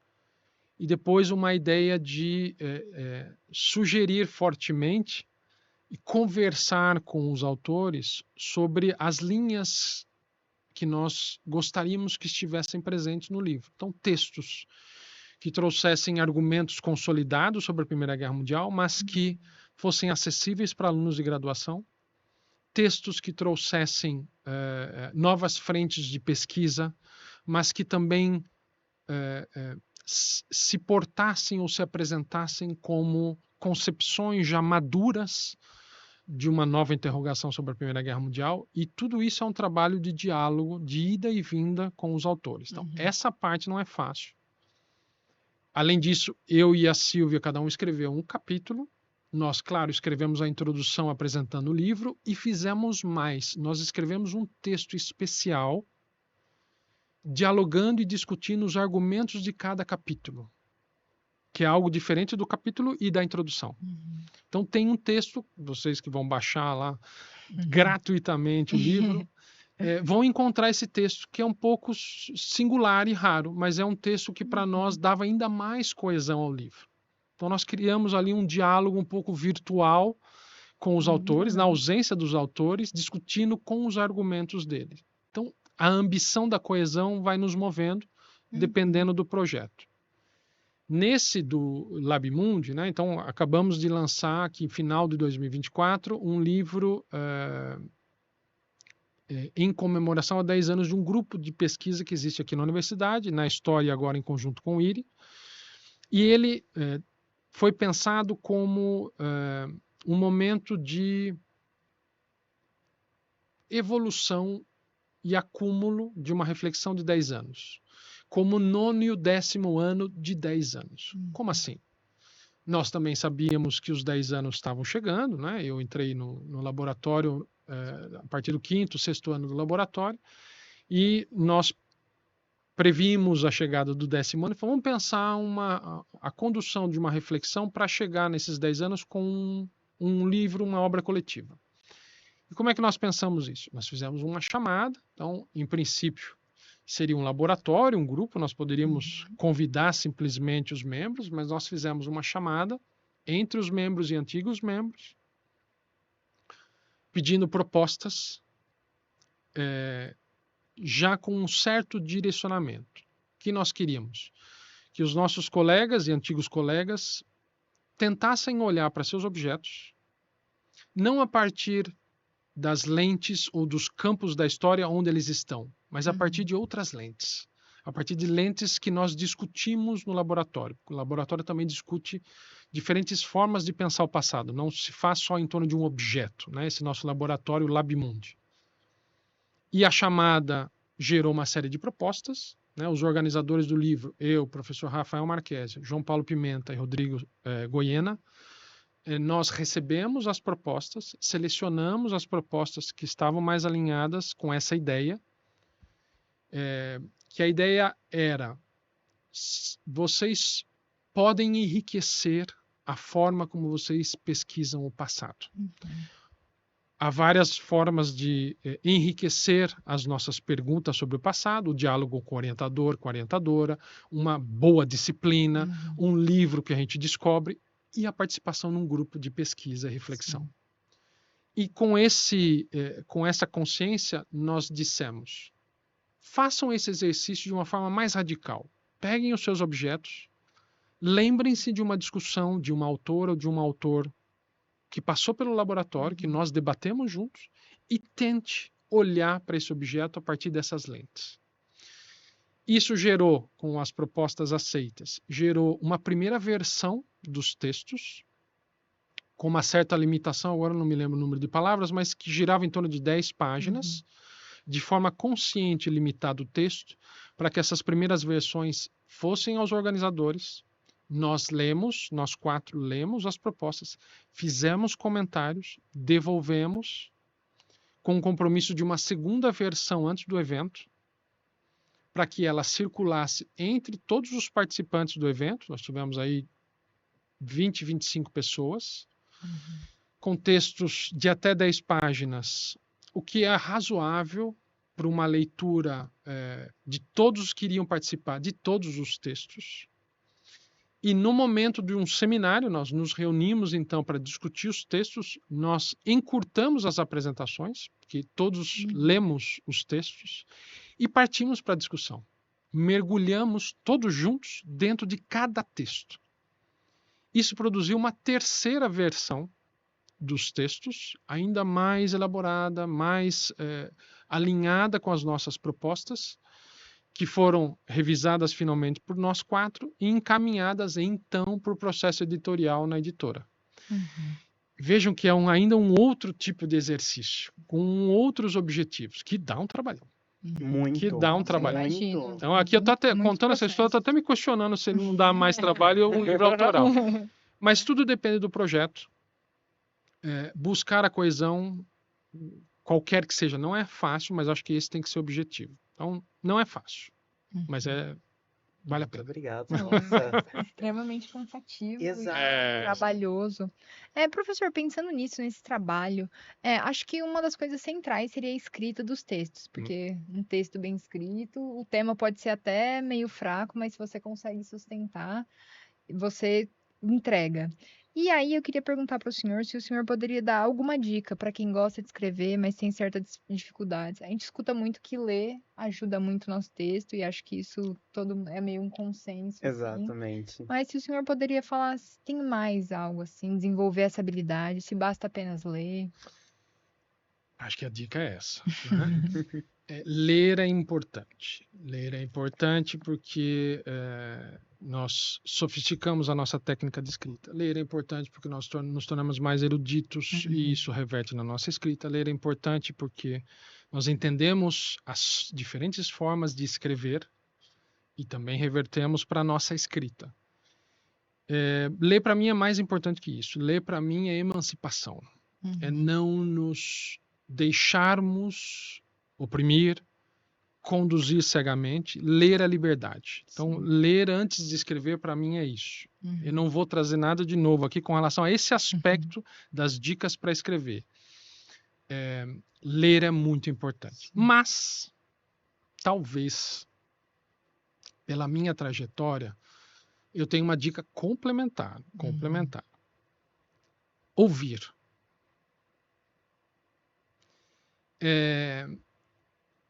E depois uma ideia de sugerir fortemente e conversar com os autores sobre as linhas que nós gostaríamos que estivessem presentes no livro. Então, textos que trouxessem argumentos consolidados sobre a Primeira Guerra Mundial, mas que fossem acessíveis para alunos de graduação, textos que trouxessem novas frentes de pesquisa, mas que também se portassem ou se apresentassem como concepções já maduras de uma nova interrogação sobre a Primeira Guerra Mundial, e tudo isso é um trabalho de diálogo, de ida e vinda com os autores. Então, essa parte não é fácil. Além disso, eu e a Silvia, cada um escreveu um capítulo. Nós, claro, escrevemos a introdução apresentando o livro e fizemos mais. Nós escrevemos um texto especial dialogando e discutindo os argumentos de cada capítulo, que é algo diferente do capítulo e da introdução. Então tem um texto, vocês que vão baixar lá gratuitamente o livro, vão encontrar esse texto, que é um pouco singular e raro, mas é um texto que para nós dava ainda mais coesão ao livro. Então nós criamos ali um diálogo um pouco virtual com os autores, na ausência dos autores, discutindo com os argumentos deles. Então a ambição da coesão vai nos movendo, dependendo do projeto. Nesse do LabMundi, né, então acabamos de lançar aqui, em final de 2024, um livro em comemoração a 10 anos de um grupo de pesquisa que existe aqui na universidade, na história agora em conjunto com o IRI, e ele foi pensado como um momento de evolução e acúmulo de uma reflexão de 10 anos. Como o 9º e o 10º ano de 10 anos. Como assim? Nós também sabíamos que os 10 anos estavam chegando, né? Eu entrei no laboratório a partir do 5º, 6º ano do laboratório, e nós previmos a chegada do 10º ano e falamos, vamos pensar a condução de uma reflexão para chegar nesses 10 anos com um livro, uma obra coletiva. E como é que nós pensamos isso? Nós fizemos uma chamada, então, em princípio, seria um laboratório, um grupo, nós poderíamos convidar simplesmente os membros, mas nós fizemos uma chamada entre os membros e antigos membros, pedindo propostas já com um certo direcionamento. O que nós queríamos? Que os nossos colegas e antigos colegas tentassem olhar para seus objetos, não a partir das lentes ou dos campos da história onde eles estão, mas a partir de outras lentes, a partir de lentes que nós discutimos no laboratório. O laboratório também discute diferentes formas de pensar o passado, não se faz só em torno de um objeto, né? Esse nosso laboratório LabMundi. E a chamada gerou uma série de propostas, né? Os organizadores do livro, eu, professor Rafael Marquesi, João Paulo Pimenta e Rodrigo Goiena, nós recebemos as propostas, selecionamos as propostas que estavam mais alinhadas com essa ideia, que a ideia era: vocês podem enriquecer a forma como vocês pesquisam o passado. Há várias formas de enriquecer as nossas perguntas sobre o passado: o diálogo com o orientador, com a orientadora, uma boa disciplina, um livro que a gente descobre, e a participação num grupo de pesquisa e reflexão. Sim. E com essa consciência, nós dissemos: façam esse exercício de uma forma mais radical. Peguem os seus objetos, lembrem-se de uma discussão de uma autora ou de um autor que passou pelo laboratório, que nós debatemos juntos, e tente olhar para esse objeto a partir dessas lentes. Isso gerou, com as propostas aceitas, gerou uma primeira versão dos textos, com uma certa limitação, agora não me lembro o número de palavras, mas que girava em torno de 10 páginas, de forma consciente limitada o texto, para que essas primeiras versões fossem aos organizadores. Nós 4 lemos as propostas, fizemos comentários, devolvemos, com o compromisso de uma segunda versão antes do evento, para que ela circulasse entre todos os participantes do evento. Nós tivemos aí 20, 25 pessoas, com textos de até 10 páginas, o que é razoável para uma leitura de todos que iriam participar de todos os textos. E no momento de um seminário, nós nos reunimos então para discutir os textos, nós encurtamos as apresentações, porque todos lemos os textos, e partimos para a discussão. Mergulhamos todos juntos dentro de cada texto. Isso produziu uma terceira versão dos textos, ainda mais elaborada, mais alinhada com as nossas propostas, que foram revisadas finalmente por nós 4 e encaminhadas então para o processo editorial na editora. Vejam que é ainda um outro tipo de exercício, com outros objetivos, que dá um trabalhão. Muito. Que dá um trabalho. Imagino. Então, aqui eu estou até Muito contando essa história, estou processo. até me questionando se não dá mais trabalho um livro autoral. Mas tudo depende do projeto. Buscar a coesão, qualquer que seja, não é fácil, mas acho que esse tem que ser o objetivo. Então, não é fácil, mas vale a Muito pena. obrigado. Nossa, Nossa. extremamente cansativo e Exato. trabalhoso. Professor, pensando nisso, nesse trabalho, acho que uma das coisas centrais seria a escrita dos textos, porque um texto bem escrito, o tema pode ser até meio fraco, mas se você consegue sustentar, você entrega. E aí eu queria perguntar para o senhor se o senhor poderia dar alguma dica para quem gosta de escrever, mas tem certas dificuldades. A gente escuta muito que ler ajuda muito o nosso texto e acho que isso todo é meio um consenso, assim. Exatamente. Mas se o senhor poderia falar se tem mais algo assim, desenvolver essa habilidade, se basta apenas ler. Acho que a dica é essa, né? Ler é importante. Ler é importante porque nós sofisticamos a nossa técnica de escrita. Ler é importante porque nós nos tornamos mais eruditos e isso reverte na nossa escrita. Ler é importante porque nós entendemos as diferentes formas de escrever e também revertemos para a nossa escrita. Ler para mim é mais importante que isso. Ler para mim é emancipação. É não nos deixarmos oprimir, conduzir cegamente, ler a liberdade. Então, ler antes de escrever, para mim, é isso. Eu não vou trazer nada de novo aqui com relação a esse aspecto das dicas para escrever. Ler é muito importante. Mas, talvez, pela minha trajetória, eu tenho uma dica complementar. Ouvir.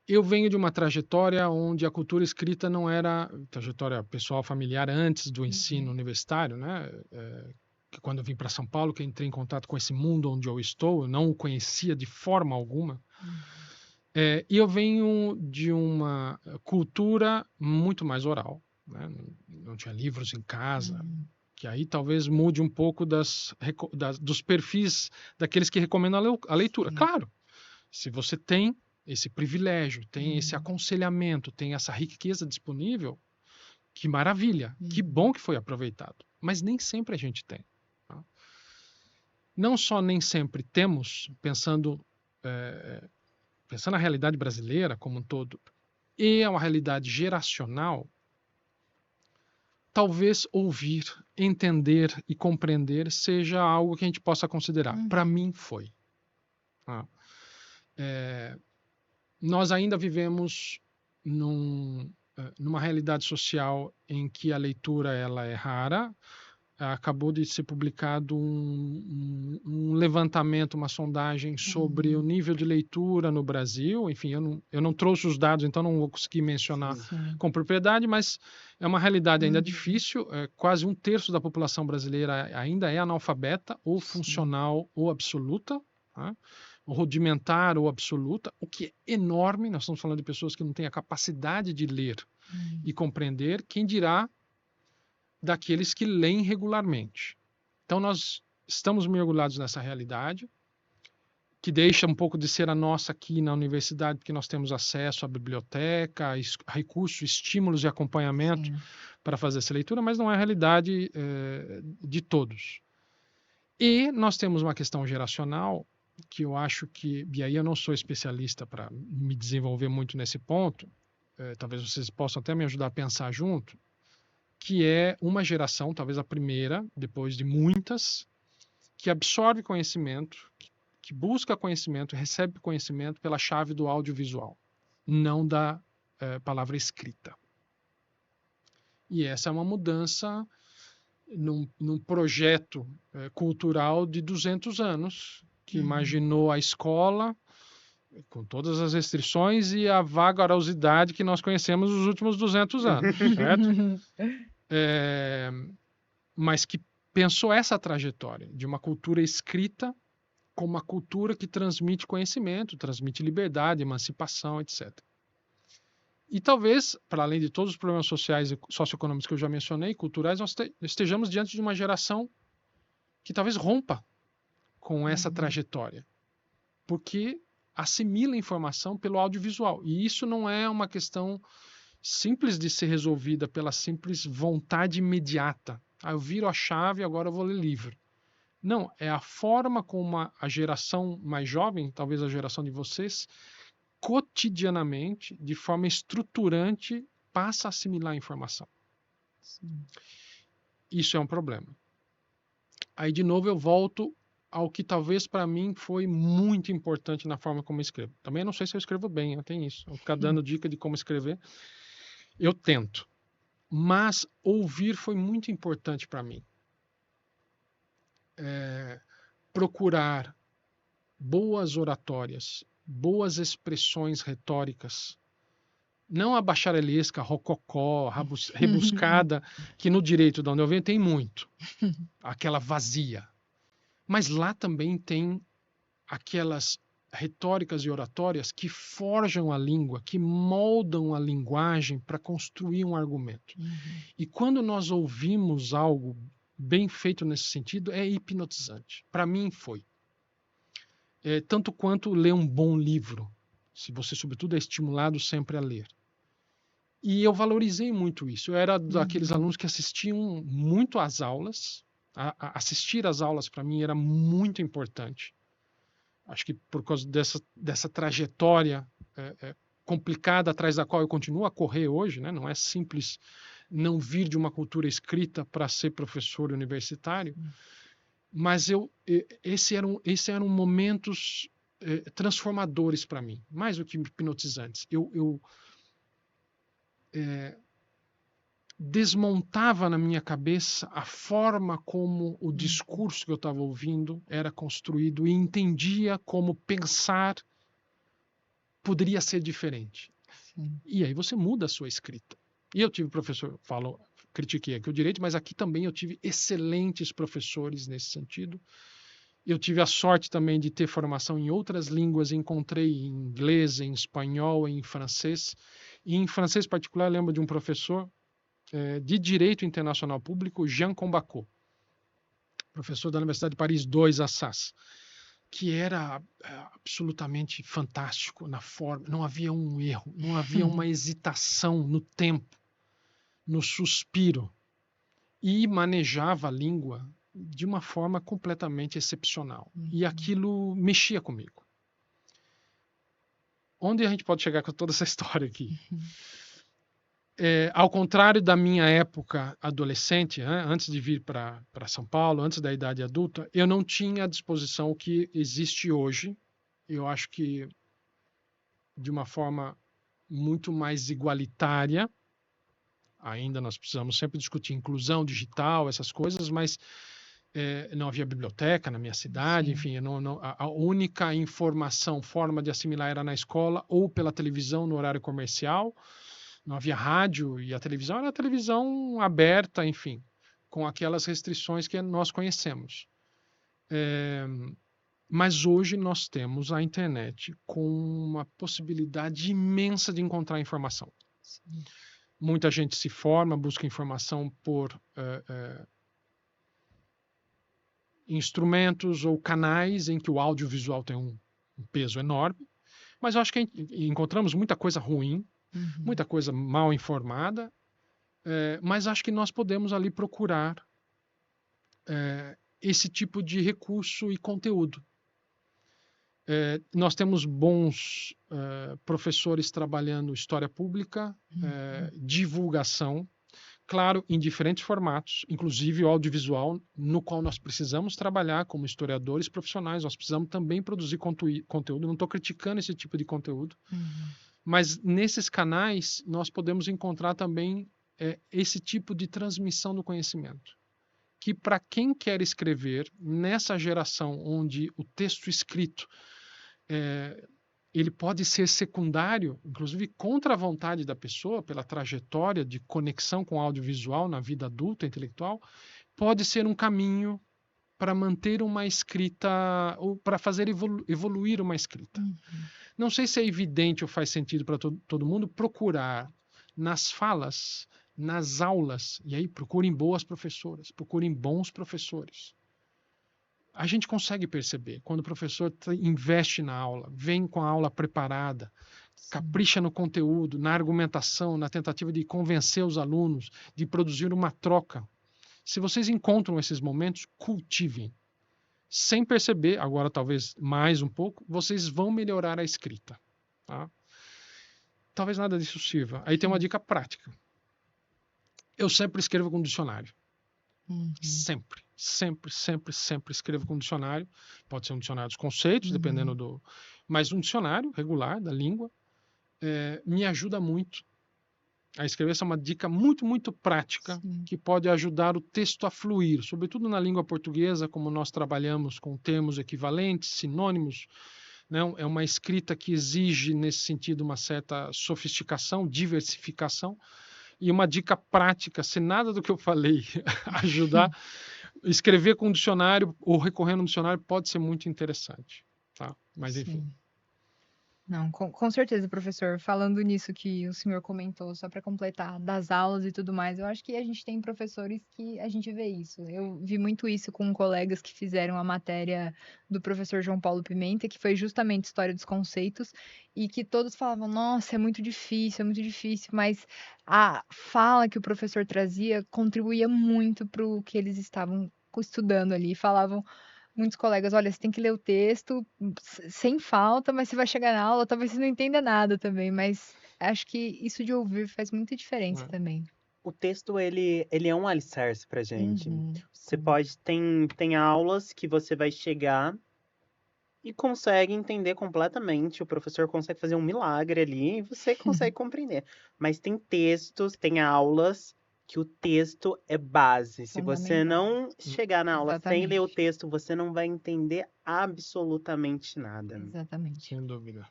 Eu venho de uma trajetória onde a cultura escrita não era trajetória pessoal familiar antes do ensino universitário, né? Que quando eu vim para São Paulo, que eu entrei em contato com esse mundo onde eu estou, eu não o conhecia de forma alguma. E eu venho de uma cultura muito mais oral, né? Não tinha livros em casa, que aí talvez mude um pouco dos perfis daqueles que recomendam a leitura. Claro, se você tem esse privilégio, tem esse aconselhamento, tem essa riqueza disponível, que maravilha, que bom que foi aproveitado. Mas nem sempre a gente tem. Tá? Não só nem sempre temos, pensando na realidade brasileira como um todo, e é uma realidade geracional, talvez ouvir, entender e compreender seja algo que a gente possa considerar. Para mim foi. Nós ainda vivemos numa realidade social em que a leitura ela é rara. Acabou de ser publicado um levantamento, uma sondagem sobre o nível de leitura no Brasil. Enfim, eu não trouxe os dados, então não vou conseguir mencionar com propriedade, mas é uma realidade ainda difícil. Quase 1/3 da população brasileira ainda é analfabeta, ou funcional, ou absoluta, tá? Rudimentar ou absoluta, o que é enorme. Nós estamos falando de pessoas que não têm a capacidade de ler e compreender, quem dirá daqueles que leem regularmente. Então nós estamos mergulhados nessa realidade, que deixa um pouco de ser a nossa aqui na universidade, porque nós temos acesso à biblioteca, a recursos, estímulos e acompanhamento para fazer essa leitura, mas não é a realidade de todos. E nós temos uma questão geracional, que eu acho que, e aí eu não sou especialista para me desenvolver muito nesse ponto, talvez vocês possam até me ajudar a pensar junto, que é uma geração, talvez a primeira, depois de muitas, que absorve conhecimento, que busca conhecimento, recebe conhecimento pela chave do audiovisual, não da palavra escrita. E essa é uma mudança num projeto cultural de 200 anos, que imaginou a escola com todas as restrições e a vagarosidade que nós conhecemos nos últimos 200 anos, certo? Mas que pensou essa trajetória de uma cultura escrita como uma cultura que transmite conhecimento, transmite liberdade, emancipação, etc. E talvez, para além de todos os problemas sociais e socioeconômicos que eu já mencionei, culturais, nós estejamos diante de uma geração que talvez rompa com essa trajetória, porque assimila informação pelo audiovisual. E isso não é uma questão simples de ser resolvida pela simples vontade imediata. Eu viro a chave, agora eu vou ler livro. Não, é a forma como a geração mais jovem, talvez a geração de vocês, cotidianamente, de forma estruturante, passa a assimilar a informação. Sim. Isso é um problema. Aí, de novo, eu volto ao que talvez para mim foi muito importante na forma como eu escrevo. Também não sei se eu escrevo bem, tem isso. Eu vou ficar dando dica de como escrever. Eu tento. Mas ouvir foi muito importante para mim. Procurar boas oratórias, boas expressões retóricas, não a bacharelesca, rococó, rebuscada, que no direito de onde eu venho tem muito, aquela vazia. Mas lá também tem aquelas retóricas e oratórias que forjam a língua, que moldam a linguagem para construir um argumento. E quando nós ouvimos algo bem feito nesse sentido, é hipnotizante. Para mim foi. Tanto quanto ler um bom livro, se você, sobretudo, é estimulado sempre a ler. E eu valorizei muito isso. Eu era daqueles alunos que assistiam muito às aulas. Assistir às aulas, para mim, era muito importante. Acho que por causa dessa trajetória complicada atrás da qual eu continuo a correr hoje, né? Não é simples não vir de uma cultura escrita para ser professor universitário, mas esses eram momentos transformadores para mim, mais do que hipnotizantes. Eu desmontava na minha cabeça a forma como o discurso que eu estava ouvindo era construído e entendia como pensar poderia ser diferente. Sim. E aí você muda a sua escrita. E eu tive professor, critiquei aqui o direito, mas aqui também eu tive excelentes professores nesse sentido. Eu tive a sorte também de ter formação em outras línguas, encontrei em inglês, em espanhol, em francês. E em francês, em particular, eu lembro de um professor de Direito Internacional Público, Jean Combacot, professor da Universidade de Paris II, Assas, que era absolutamente fantástico na forma, não havia um erro, não havia uma hesitação no tempo, no suspiro, e manejava a língua de uma forma completamente excepcional. E aquilo mexia comigo. Onde a gente pode chegar com toda essa história aqui? Ao contrário da minha época adolescente, antes de vir para São Paulo, antes da idade adulta, eu não tinha à disposição o que existe hoje. Eu acho que de uma forma muito mais igualitária. Ainda nós precisamos sempre discutir inclusão digital, essas coisas, mas não havia biblioteca na minha cidade. Sim. Enfim, a única forma de assimilar era na escola ou pela televisão no horário comercial. Não havia rádio e a televisão era a televisão aberta, enfim, com aquelas restrições que nós conhecemos. Mas hoje nós temos a internet com uma possibilidade imensa de encontrar informação. Sim. Muita gente se forma, busca informação por instrumentos ou canais em que o audiovisual tem um peso enorme, mas eu acho que encontramos muita coisa ruim, muita coisa mal informada, mas acho que nós podemos ali procurar esse tipo de recurso e conteúdo. Nós temos bons professores trabalhando história pública, divulgação, claro, em diferentes formatos, inclusive o audiovisual, no qual nós precisamos trabalhar como historiadores profissionais, nós precisamos também produzir conteúdo, não estou criticando esse tipo de conteúdo, mas nesses canais nós podemos encontrar também esse tipo de transmissão do conhecimento. que para quem quer escrever, nessa geração onde o texto escrito ele pode ser secundário, inclusive contra a vontade da pessoa, pela trajetória de conexão com o audiovisual na vida adulta, intelectual, pode ser um caminho para manter uma escrita, ou para fazer evoluir uma escrita. Não sei se é evidente ou faz sentido para todo mundo procurar nas falas, nas aulas, e aí procurem boas professoras, procurem bons professores. A gente consegue perceber quando o professor investe na aula, vem com a aula preparada, capricha no conteúdo, na argumentação, na tentativa de convencer os alunos, de produzir uma troca. Se vocês encontram esses momentos, cultivem. Sem perceber, agora talvez mais um pouco, vocês vão melhorar a escrita. Tá? Talvez nada disso sirva. Aí tem uma dica prática. Eu sempre escrevo com dicionário. Sempre escrevo com dicionário. Pode ser um dicionário dos conceitos, dependendo do... Mas um dicionário regular da língua me ajuda muito a escrever. Essa é uma dica muito prática que pode ajudar o texto a fluir, sobretudo na língua portuguesa, como nós trabalhamos com termos equivalentes, sinônimos. Né? É uma escrita que exige, nesse sentido, uma certa sofisticação, diversificação. E uma dica prática, se nada do que eu falei ajudar, escrever com um dicionário ou recorrer a um dicionário pode ser muito interessante. Tá? Mas enfim. Não, com certeza, professor. Falando nisso que o senhor comentou, só para completar, das aulas e tudo mais, eu acho que a gente tem professores que a gente vê isso. Eu vi muito isso com colegas que fizeram a matéria do professor João Paulo Pimenta, que foi justamente História dos Conceitos, e que todos falavam, nossa, é muito difícil, mas a fala que o professor trazia contribuía muito para o que eles estavam estudando ali. Falavam muitos colegas, olha, você tem que ler o texto sem falta, mas você vai chegar na aula, talvez você não entenda nada também, mas acho que isso de ouvir faz muita diferença também. O texto, ele é um alicerce pra gente. Você pode... Tem aulas que você vai chegar e consegue entender completamente. O professor consegue fazer um milagre ali e você consegue compreender. Mas tem textos, tem aulas que o texto é base. Se você não chegar na aula sem ler o texto, você não vai entender absolutamente nada. Exatamente. Sem dúvida.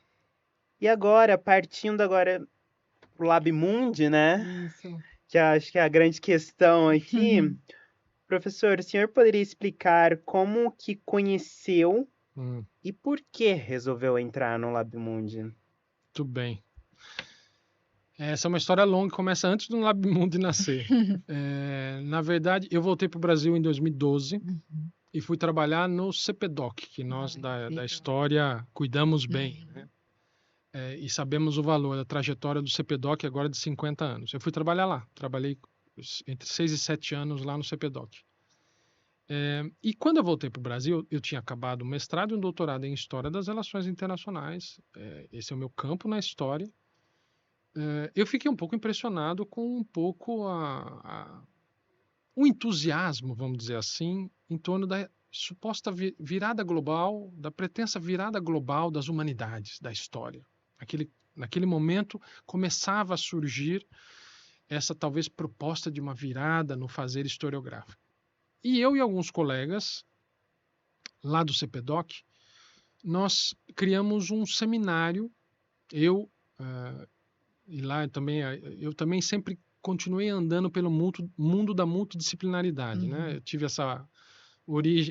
E agora, partindo agora pro LabMundi, né? Isso. Que acho que é a grande questão aqui. Professor, o senhor poderia explicar como que conheceu e por que resolveu entrar no LabMundi? Muito bem. Essa é uma história longa que começa antes do LabMundi nascer. Na verdade, eu voltei para o Brasil em 2012 e fui trabalhar no CPDOC, que nós da história cuidamos bem, né? E sabemos o valor da trajetória do CPDOC agora de 50 anos. Eu fui trabalhar lá, trabalhei entre 6 e 7 anos lá no CPDOC. E quando eu voltei para o Brasil, eu tinha acabado um mestrado e um doutorado em História das Relações Internacionais. Esse é o meu campo na história. Eu fiquei um pouco impressionado com um pouco o entusiasmo, vamos dizer assim, em torno da suposta virada global, da pretensa virada global das humanidades, da história. Naquele momento começava a surgir essa talvez proposta de uma virada no fazer historiográfico. E eu e alguns colegas lá do CPDOC, nós criamos um seminário, e lá eu também sempre continuei andando pelo mundo da multidisciplinaridade, né? Eu tive essa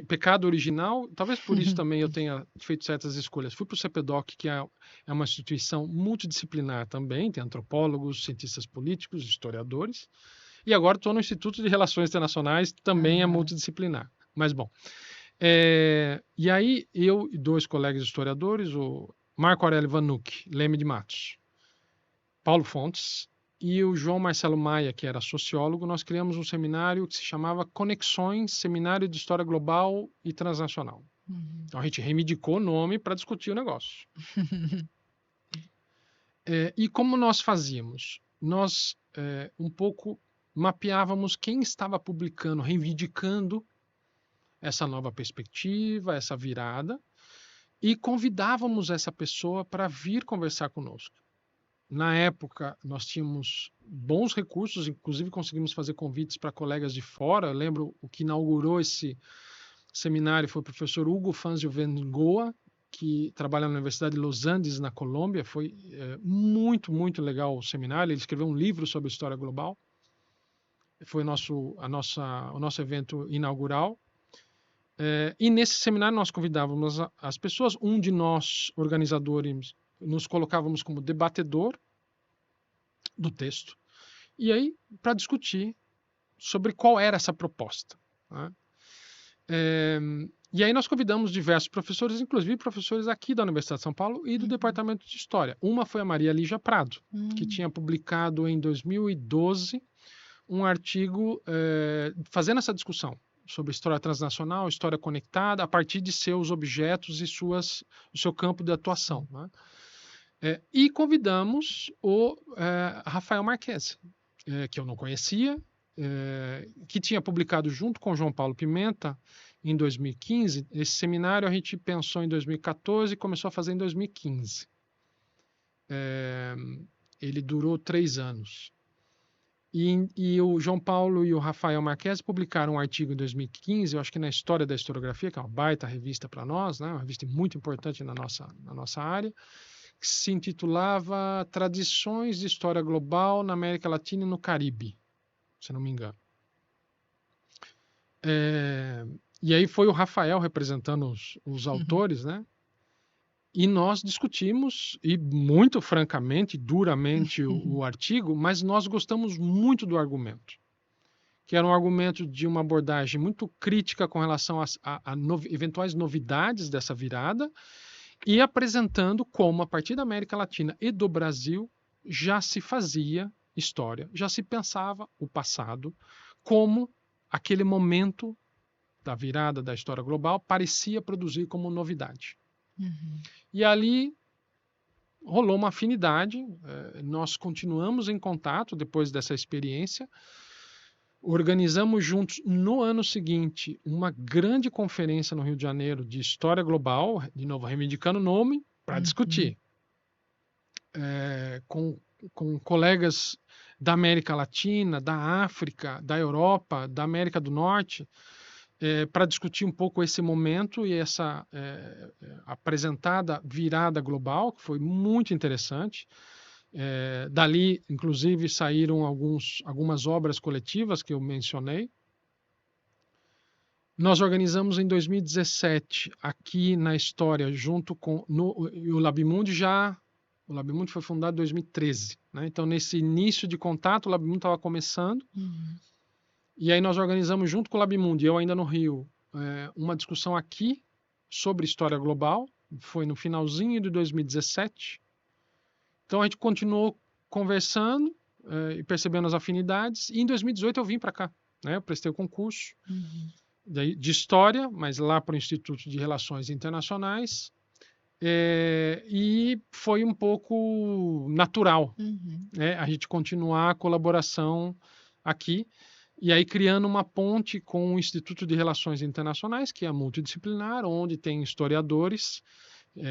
pecado original, talvez por isso também eu tenha feito certas escolhas. Fui para o CPDOC, que é uma instituição multidisciplinar também, tem antropólogos, cientistas políticos, historiadores, e agora estou no Instituto de Relações Internacionais, também é multidisciplinar. Mas bom, e aí eu e 2 colegas historiadores, o Marco Aurélio Vanucci, Leme de Matos, Paulo Fontes e o João Marcelo Maia, que era sociólogo, nós criamos um seminário que se chamava Conexões, Seminário de História Global e Transnacional. Então a gente reivindicou o nome para discutir o negócio. E como nós fazíamos? Nós um pouco mapeávamos quem estava publicando, reivindicando essa nova perspectiva, essa virada, e convidávamos essa pessoa para vir conversar conosco. Na época, nós tínhamos bons recursos, inclusive conseguimos fazer convites para colegas de fora. Eu lembro o que inaugurou esse seminário foi o professor Hugo Fangio Vengoa, que trabalha na Universidade de Los Andes, na Colômbia. Foi muito, muito legal o seminário. Ele escreveu um livro sobre história global. Foi o nosso evento inaugural. E nesse seminário nós convidávamos as pessoas. Um de nós, organizadores, nos colocávamos como debatedor do texto. E aí, para discutir sobre qual era essa proposta, né? E aí nós convidamos diversos professores, inclusive professores aqui da Universidade de São Paulo e do Departamento de História. Uma foi a Maria Lígia Prado, que tinha publicado em 2012 um artigo fazendo essa discussão sobre história transnacional, história conectada, a partir de seus objetos e o seu campo de atuação, né? E convidamos o Rafael Marques, que eu não conhecia, que tinha publicado junto com João Paulo Pimenta em 2015. Esse seminário a gente pensou em 2014 e começou a fazer em 2015. Ele durou 3 anos. E o João Paulo e o Rafael Marques publicaram um artigo em 2015, eu acho que na História da Historiografia, que é uma baita revista para nós, né? Uma revista muito importante na nossa área, que se intitulava Tradições de História Global na América Latina e no Caribe, se não me engano. E aí foi o Rafael representando os autores, né? E nós discutimos, e muito francamente, duramente, o artigo, mas nós gostamos muito do argumento, que era um argumento de uma abordagem muito crítica com relação a eventuais novidades dessa virada, e apresentando como, a partir da América Latina e do Brasil, já se fazia história, já se pensava o passado como aquele momento da virada da história global parecia produzir como novidade. E ali rolou uma afinidade, nós continuamos em contato depois dessa experiência, organizamos juntos no ano seguinte uma grande conferência no Rio de Janeiro de História Global, de novo reivindicando o nome, para discutir, com colegas da América Latina, da África, da Europa, da América do Norte, para discutir um pouco esse momento e essa apresentada virada global, que foi muito interessante. Dali, inclusive, saíram algumas obras coletivas que eu mencionei. Nós organizamos em 2017, aqui na História, junto com o Labimundi o Labimundi foi fundado em 2013, né? Então, nesse início de contato, o Labimundi estava começando. E aí nós organizamos junto com o Labimundi, eu ainda no Rio, uma discussão aqui sobre história global. Foi no finalzinho de 2017. Então a gente continuou conversando e percebendo as afinidades. E em 2018 eu vim para cá, né? Eu prestei o concurso de História, mas lá para o Instituto de Relações Internacionais. E foi um pouco natural, né? A gente continuar a colaboração aqui. E aí criando uma ponte com o Instituto de Relações Internacionais, que é multidisciplinar, onde tem historiadores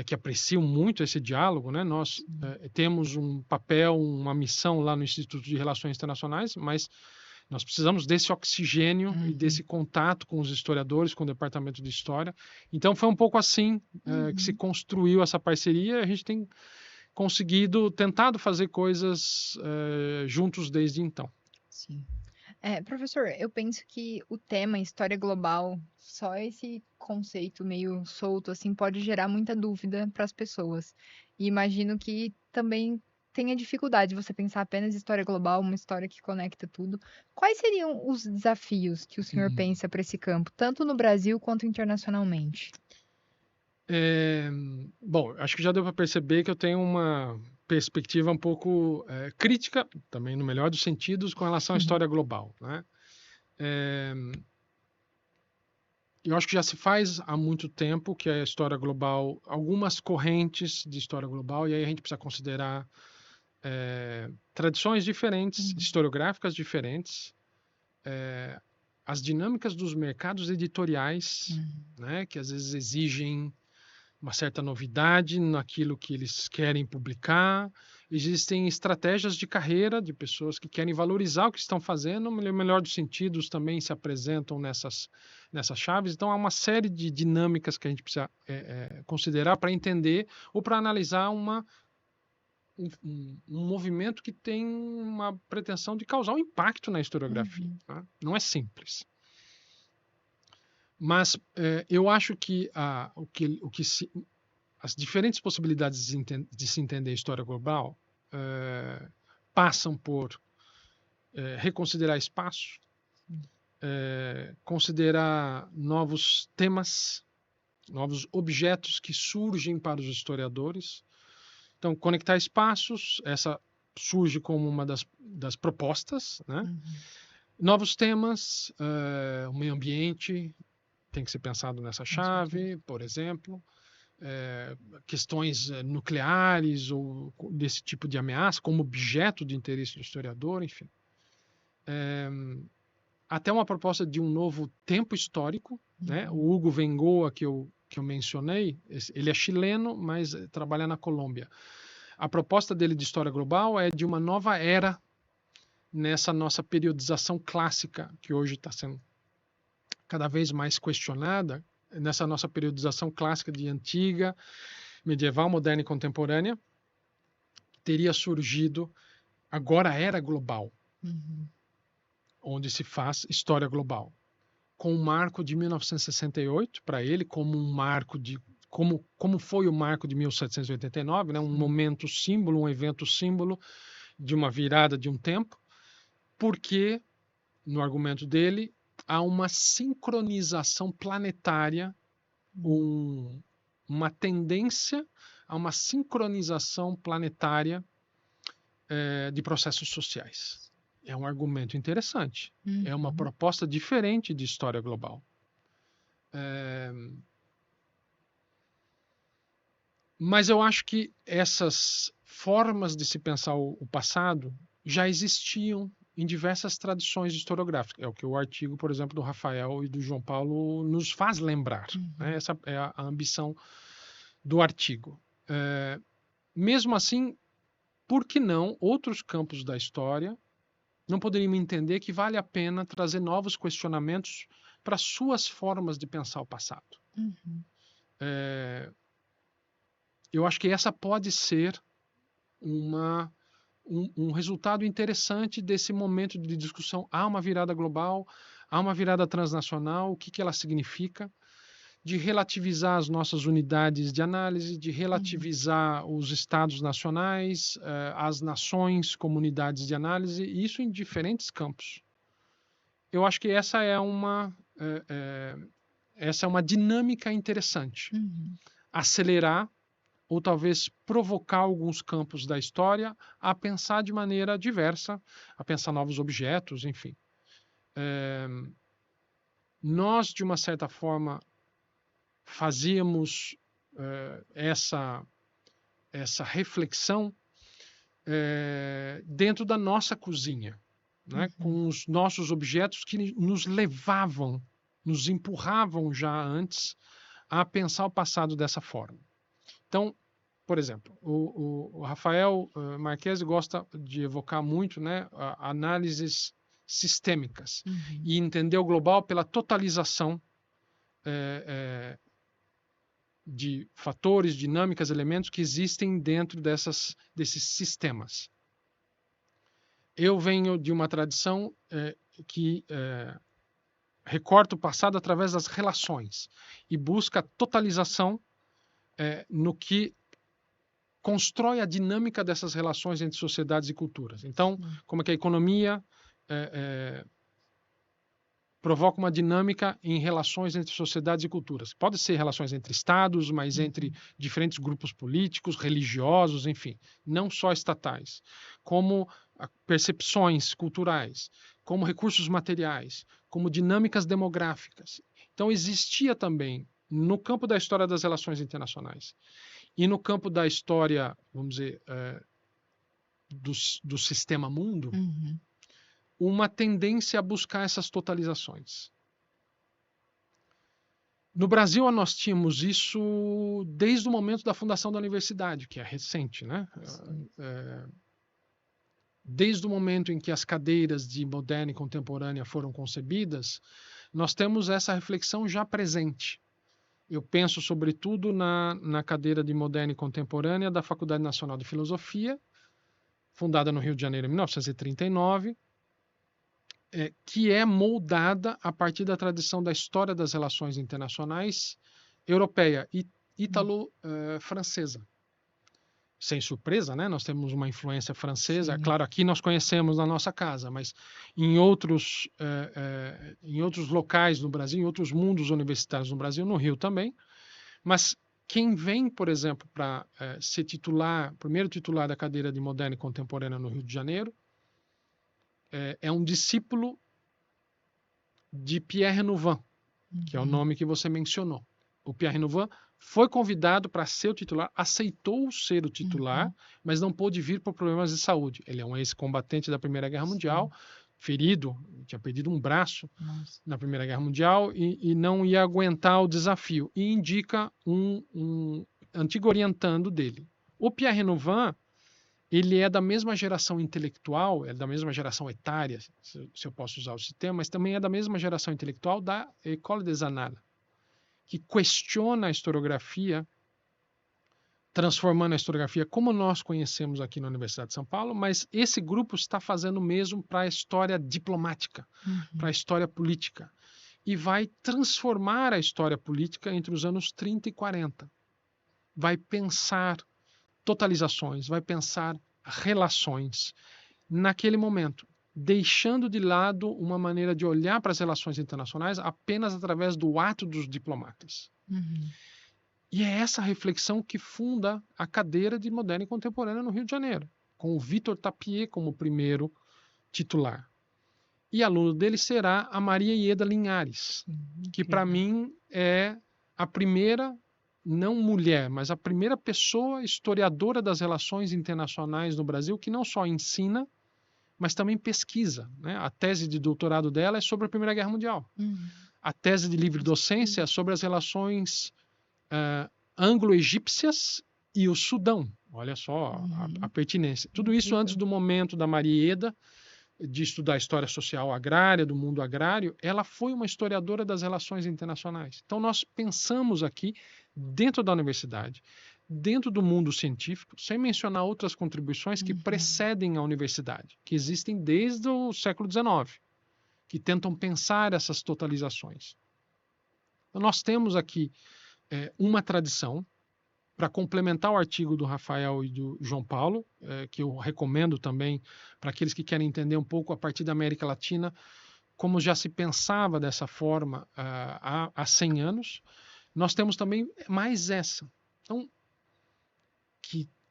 que apreciam muito esse diálogo, né? Nós temos um papel, uma missão lá no Instituto de Relações Internacionais, mas nós precisamos desse oxigênio e desse contato com os historiadores, com o Departamento de História. Então foi um pouco assim que se construiu essa parceria. A gente tem tentado fazer coisas juntos desde então. Sim. Professor, eu penso que o tema história global, só esse conceito meio solto assim pode gerar muita dúvida para as pessoas. E imagino que também tenha dificuldade de você pensar apenas história global, uma história que conecta tudo. Quais seriam os desafios que o senhor pensa para esse campo, tanto no Brasil quanto internacionalmente? Bom, acho que já deu para perceber que eu tenho uma perspectiva um pouco crítica, também no melhor dos sentidos, com relação à história global, né? Eu acho que já se faz há muito tempo que a história global, algumas correntes de história global, e aí a gente precisa considerar tradições diferentes, historiográficas diferentes, as dinâmicas dos mercados editoriais, né, que às vezes exigem uma certa novidade naquilo que eles querem publicar, existem estratégias de carreira de pessoas que querem valorizar o que estão fazendo, no melhor dos sentidos também se apresentam nessas chaves. Então, há uma série de dinâmicas que a gente precisa considerar para entender ou para analisar um movimento que tem uma pretensão de causar um impacto na historiografia. Tá? Não é simples. Mas eu acho que as diferentes possibilidades de se entender a história global passam por reconsiderar espaço, considerar novos temas, novos objetos que surgem para os historiadores. Então, conectar espaços, essa surge como uma das propostas, né? Novos temas, o meio ambiente tem que ser pensado nessa chave, por exemplo. Questões nucleares ou desse tipo de ameaça como objeto de interesse do historiador, enfim. Até uma proposta de um novo tempo histórico, né? O Hugo Vengoa, que eu mencionei, ele é chileno, mas trabalha na Colômbia. A proposta dele de história global é de uma nova era nessa nossa periodização clássica, que hoje está sendo cada vez mais questionada, nessa nossa periodização clássica de antiga, medieval, moderna e contemporânea, teria surgido agora a era global, onde se faz história global, com o marco de 1968, para ele, como um marco de como foi o marco de 1789, né? Um momento símbolo, um evento símbolo de uma virada de um tempo, porque, no argumento dele, há uma sincronização planetária, uma tendência a uma sincronização planetária de processos sociais. É um argumento interessante. É uma proposta diferente de história global. Mas eu acho que essas formas de se pensar o passado já existiam em diversas tradições historiográficas. É o que o artigo, por exemplo, do Rafael e do João Paulo nos faz lembrar. Né? Essa é a ambição do artigo. Mesmo assim, por que não outros campos da história não poderiam entender que vale a pena trazer novos questionamentos para suas formas de pensar o passado? Eu acho que essa pode ser um resultado interessante desse momento de discussão. Há uma virada global, há uma virada transnacional, o que ela significa, de relativizar as nossas unidades de análise, de relativizar os estados nacionais, as nações, comunidades de análise, e isso em diferentes campos. Eu acho que essa é uma dinâmica interessante. Acelerar ou talvez provocar alguns campos da história a pensar de maneira diversa, a pensar novos objetos, enfim. Nós, de uma certa forma, fazíamos essa reflexão dentro da nossa cozinha, né? Com os nossos objetos que nos levavam, nos empurravam já antes a pensar o passado dessa forma. Então, por exemplo, o Rafael Marquesi gosta de evocar muito, né, análises sistêmicas e entender o global pela totalização de fatores, dinâmicas, elementos que existem dentro desses sistemas. Eu venho de uma tradição que recorta o passado através das relações e busca a totalização no que constrói a dinâmica dessas relações entre sociedades e culturas. Então, como é que a economia provoca uma dinâmica em relações entre sociedades e culturas. Pode ser relações entre estados, mas entre diferentes grupos políticos, religiosos, enfim, não só estatais. Como percepções culturais, como recursos materiais, como dinâmicas demográficas. Então, existia também, no campo da história das relações internacionais e no campo da história, vamos dizer, do sistema mundo, uma tendência a buscar essas totalizações. No Brasil, nós tínhamos isso desde o momento da fundação da universidade, que é recente, né? Sim. Desde o momento em que as cadeiras de moderna e contemporânea foram concebidas, nós temos essa reflexão já presente. Eu penso, sobretudo, na cadeira de moderna e contemporânea da Faculdade Nacional de Filosofia, fundada no Rio de Janeiro em 1939, que é moldada a partir da tradição da história das relações internacionais europeia e ítalo-francesa. Sem surpresa, né? Nós temos uma influência francesa. Sim. Claro, aqui nós conhecemos na nossa casa, mas em outros locais no Brasil, em outros mundos universitários no Brasil, no Rio também. Mas quem vem, por exemplo, para ser primeiro titular da cadeira de Moderna e Contemporânea no Rio de Janeiro, é um discípulo de Pierre Renouvin, que é o nome que você mencionou. O Pierre Renouvin foi convidado para ser o titular, aceitou ser o titular, mas não pôde vir por problemas de saúde. Ele é um ex-combatente da Primeira Guerra Mundial, ferido, tinha perdido um braço na Primeira Guerra Mundial e não ia aguentar o desafio. E indica um antigo orientando dele. O Pierre Renouvin, ele é da mesma geração intelectual, é da mesma geração etária, se eu posso usar esse termo, mas também é da mesma geração intelectual da École des Annales, que questiona a historiografia, transformando a historiografia como nós conhecemos aqui na Universidade de São Paulo, mas esse grupo está fazendo o mesmo para a história diplomática, para a história política, e vai transformar a história política entre os anos 30 e 40. Vai pensar totalizações, vai pensar relações naquele momento, deixando de lado uma maneira de olhar para as relações internacionais apenas através do ato dos diplomatas. E é essa reflexão que funda a cadeira de Moderna e Contemporânea no Rio de Janeiro, com o Victor Tapier como primeiro titular. E aluno dele será a Maria Ieda Linhares, que para mim é a primeira, não mulher, mas a primeira pessoa historiadora das relações internacionais no Brasil que não só ensina, mas também pesquisa. Né? A tese de doutorado dela é sobre a Primeira Guerra Mundial. A tese de livre docência é sobre as relações anglo-egípcias e o Sudão. Olha só a pertinência. Tudo isso antes do momento da Maria Ieda, de estudar a história social agrária, do mundo agrário, ela foi uma historiadora das relações internacionais. Então, nós pensamos aqui, dentro da universidade, dentro do mundo científico, sem mencionar outras contribuições que precedem a universidade, que existem desde o século XIX, que tentam pensar essas totalizações. Então, nós temos aqui uma tradição, para complementar o artigo do Rafael e do João Paulo, que eu recomendo também para aqueles que querem entender um pouco a partir da América Latina, como já se pensava dessa forma há 100 anos, nós temos também mais essa. Então,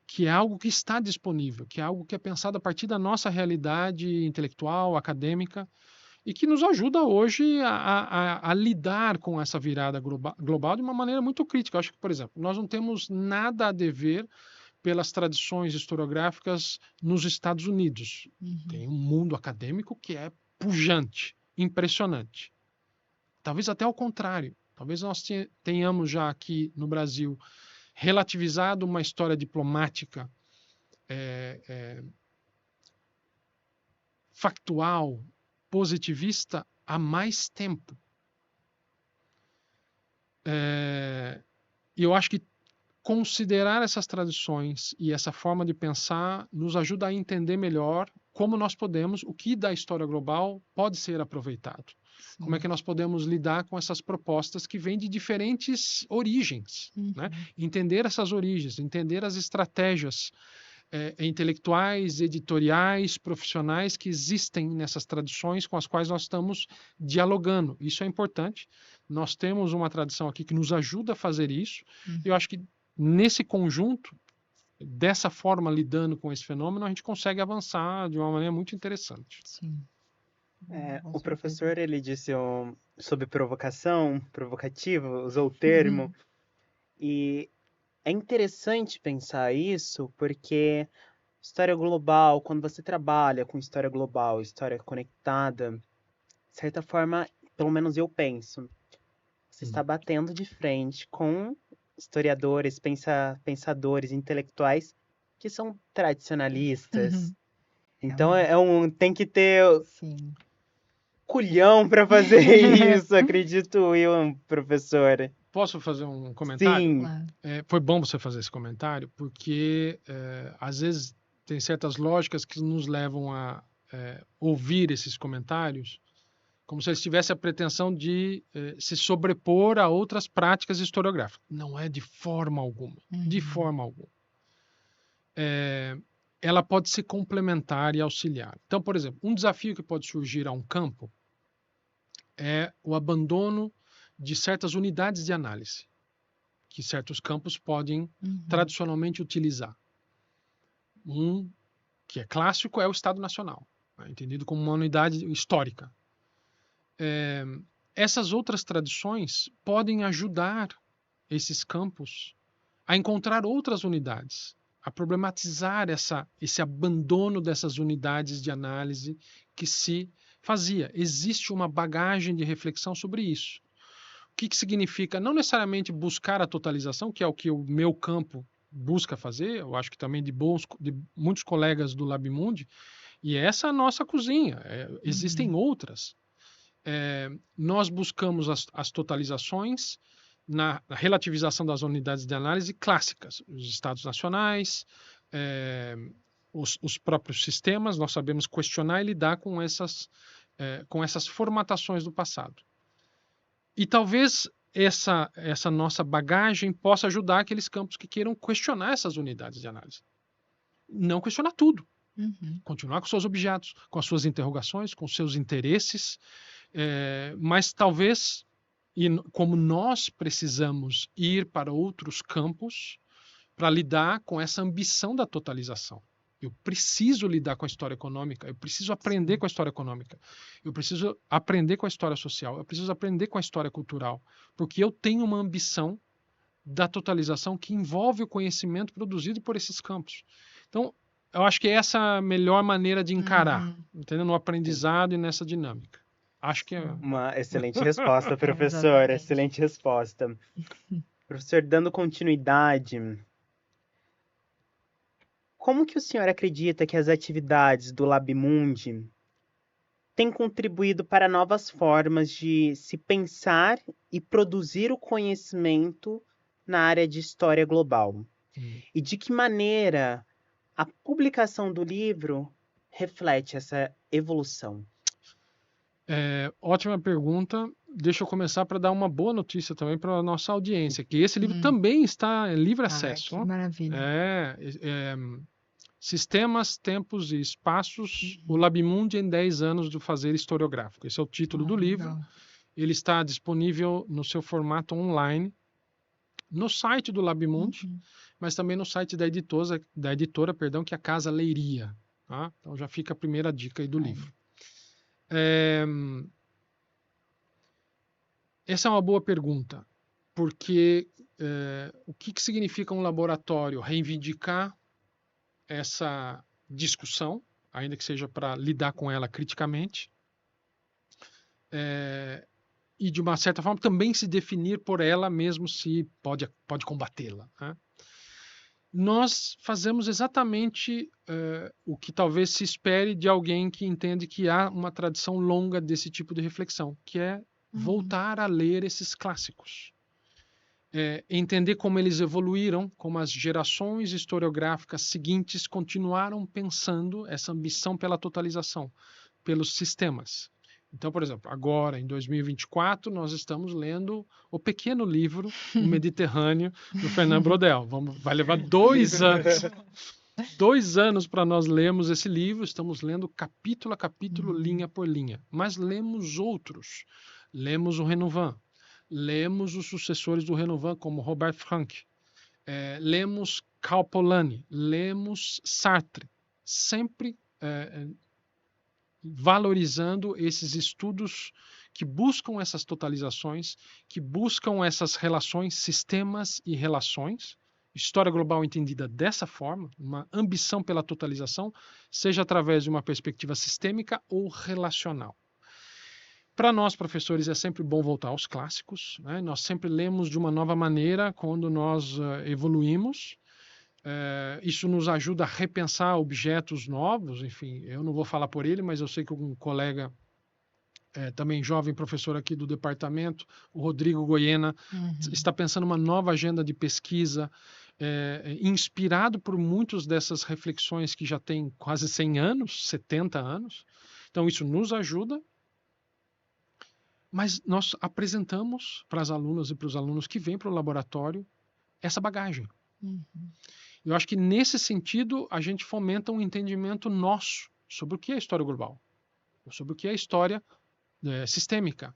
que é algo que está disponível, que é algo que é pensado a partir da nossa realidade intelectual, acadêmica, e que nos ajuda hoje a lidar com essa virada global de uma maneira muito crítica. Eu acho que, por exemplo, nós não temos nada a dever pelas tradições historiográficas nos Estados Unidos. Tem um mundo acadêmico que é pujante, impressionante. Talvez até ao contrário. Talvez nós tenhamos já aqui no Brasil relativizado uma história diplomática factual, positivista há mais tempo. E eu acho que considerar essas tradições e essa forma de pensar nos ajuda a entender melhor como nós podemos, o que da história global pode ser aproveitado. Sim. Como é que nós podemos lidar com essas propostas que vêm de diferentes origens. Né? Entender essas origens, entender as estratégias intelectuais, editoriais, profissionais que existem nessas tradições com as quais nós estamos dialogando. Isso é importante. Nós temos uma tradição aqui que nos ajuda a fazer isso. Eu acho que nesse conjunto, dessa forma, lidando com esse fenômeno, a gente consegue avançar de uma maneira muito interessante. Sim. O professor, ele disse sobre provocação, provocativo, usou o termo, e é interessante pensar isso, porque história global, quando você trabalha com história global, história conectada, de certa forma, pelo menos eu penso, Você está batendo de frente com historiadores, pensadores, intelectuais que são tradicionalistas. Então tem que ter Sim. culhão para fazer isso, acredito eu, professora. Posso fazer um comentário? Sim. Claro. Foi bom você fazer esse comentário, porque às vezes tem certas lógicas que nos levam a ouvir esses comentários como se eles tivessem a pretensão de se sobrepor a outras práticas historiográficas. Não é de forma alguma. De forma alguma. Ela pode se complementar e auxiliar. Então, por exemplo, um desafio que pode surgir a um campo é o abandono de certas unidades de análise que certos campos podem tradicionalmente utilizar. Um que é clássico é o Estado Nacional, entendido como uma unidade histórica. Essas outras tradições podem ajudar esses campos a encontrar outras unidades, a problematizar esse abandono dessas unidades de análise que se fazia. Existe uma bagagem de reflexão sobre isso. O que significa não necessariamente buscar a totalização, que é o que o meu campo busca fazer, eu acho que também de muitos colegas do LabMundi, e essa é a nossa cozinha. Existem outras. Nós buscamos as totalizações na relativização das unidades de análise clássicas, os estados nacionais, os próprios sistemas. Nós sabemos questionar e lidar com essas formatações do passado. E talvez essa nossa bagagem possa ajudar aqueles campos que queiram questionar essas unidades de análise. Não questionar tudo. Continuar com seus objetos, com as suas interrogações, com seus interesses, mas talvez, como nós precisamos ir para outros campos para lidar com essa ambição da totalização. Eu preciso lidar com a história econômica, eu preciso aprender com a história econômica, eu preciso aprender com a história social, eu preciso aprender com a história cultural, porque eu tenho uma ambição da totalização que envolve o conhecimento produzido por esses campos. Então, eu acho que essa é a melhor maneira de encarar, entendeu? No aprendizado e nessa dinâmica. Acho que é uma excelente resposta, professor. Excelente resposta. Professor, dando continuidade, como que o senhor acredita que as atividades do LabMundi têm contribuído para novas formas de se pensar e produzir o conhecimento na área de história global? E de que maneira a publicação do livro reflete essa evolução? Ótima pergunta. Deixa eu começar para dar uma boa notícia também para a nossa audiência, que esse livro também está em livre acesso. Que maravilha. Sistemas, Tempos e Espaços, o LabMundi em 10 anos do fazer historiográfico. Esse é o título do livro. Legal. Ele está disponível no seu formato online, no site do LabMundi, mas também no site da editora, que é a Casa Leiria. Tá? Então já fica a primeira dica aí do livro. Essa é uma boa pergunta, porque o que significa um laboratório? Reivindicar essa discussão, ainda que seja para lidar com ela criticamente, e de uma certa forma também se definir por ela mesmo se pode combatê-la. Né? Nós fazemos exatamente o que talvez se espere de alguém que entende que há uma tradição longa desse tipo de reflexão, que é voltar a ler esses clássicos. Entender como eles evoluíram, como as gerações historiográficas seguintes continuaram pensando essa ambição pela totalização, pelos sistemas. Então, por exemplo, agora, em 2024, nós estamos lendo o pequeno livro O Mediterrâneo, do Fernand Braudel. Vai levar 2 anos. 2 anos para nós lermos esse livro. Estamos lendo capítulo a capítulo, linha por linha. Mas lemos outros. Lemos o Renovant. Lemos os sucessores do Renovant, como Robert Frank. Lemos Karl Polanyi. Lemos Sartre. Sempre valorizando esses estudos que buscam essas totalizações, que buscam essas relações, sistemas e relações, história global entendida dessa forma, uma ambição pela totalização, seja através de uma perspectiva sistêmica ou relacional. Para nós, professores, é sempre bom voltar aos clássicos, né? Nós sempre lemos de uma nova maneira quando nós evoluímos. Isso nos ajuda a repensar objetos novos. Enfim, eu não vou falar por ele, mas eu sei que um colega, também jovem professor aqui do departamento, o Rodrigo Goiena, está pensando uma nova agenda de pesquisa, inspirado por muitas dessas reflexões que já têm quase 100 anos, 70 anos. Então, isso nos ajuda. Mas nós apresentamos para as alunas e para os alunos que vêm para o laboratório essa bagagem. Eu acho que, nesse sentido, a gente fomenta um entendimento nosso sobre o que é história global, sobre o que é história sistêmica,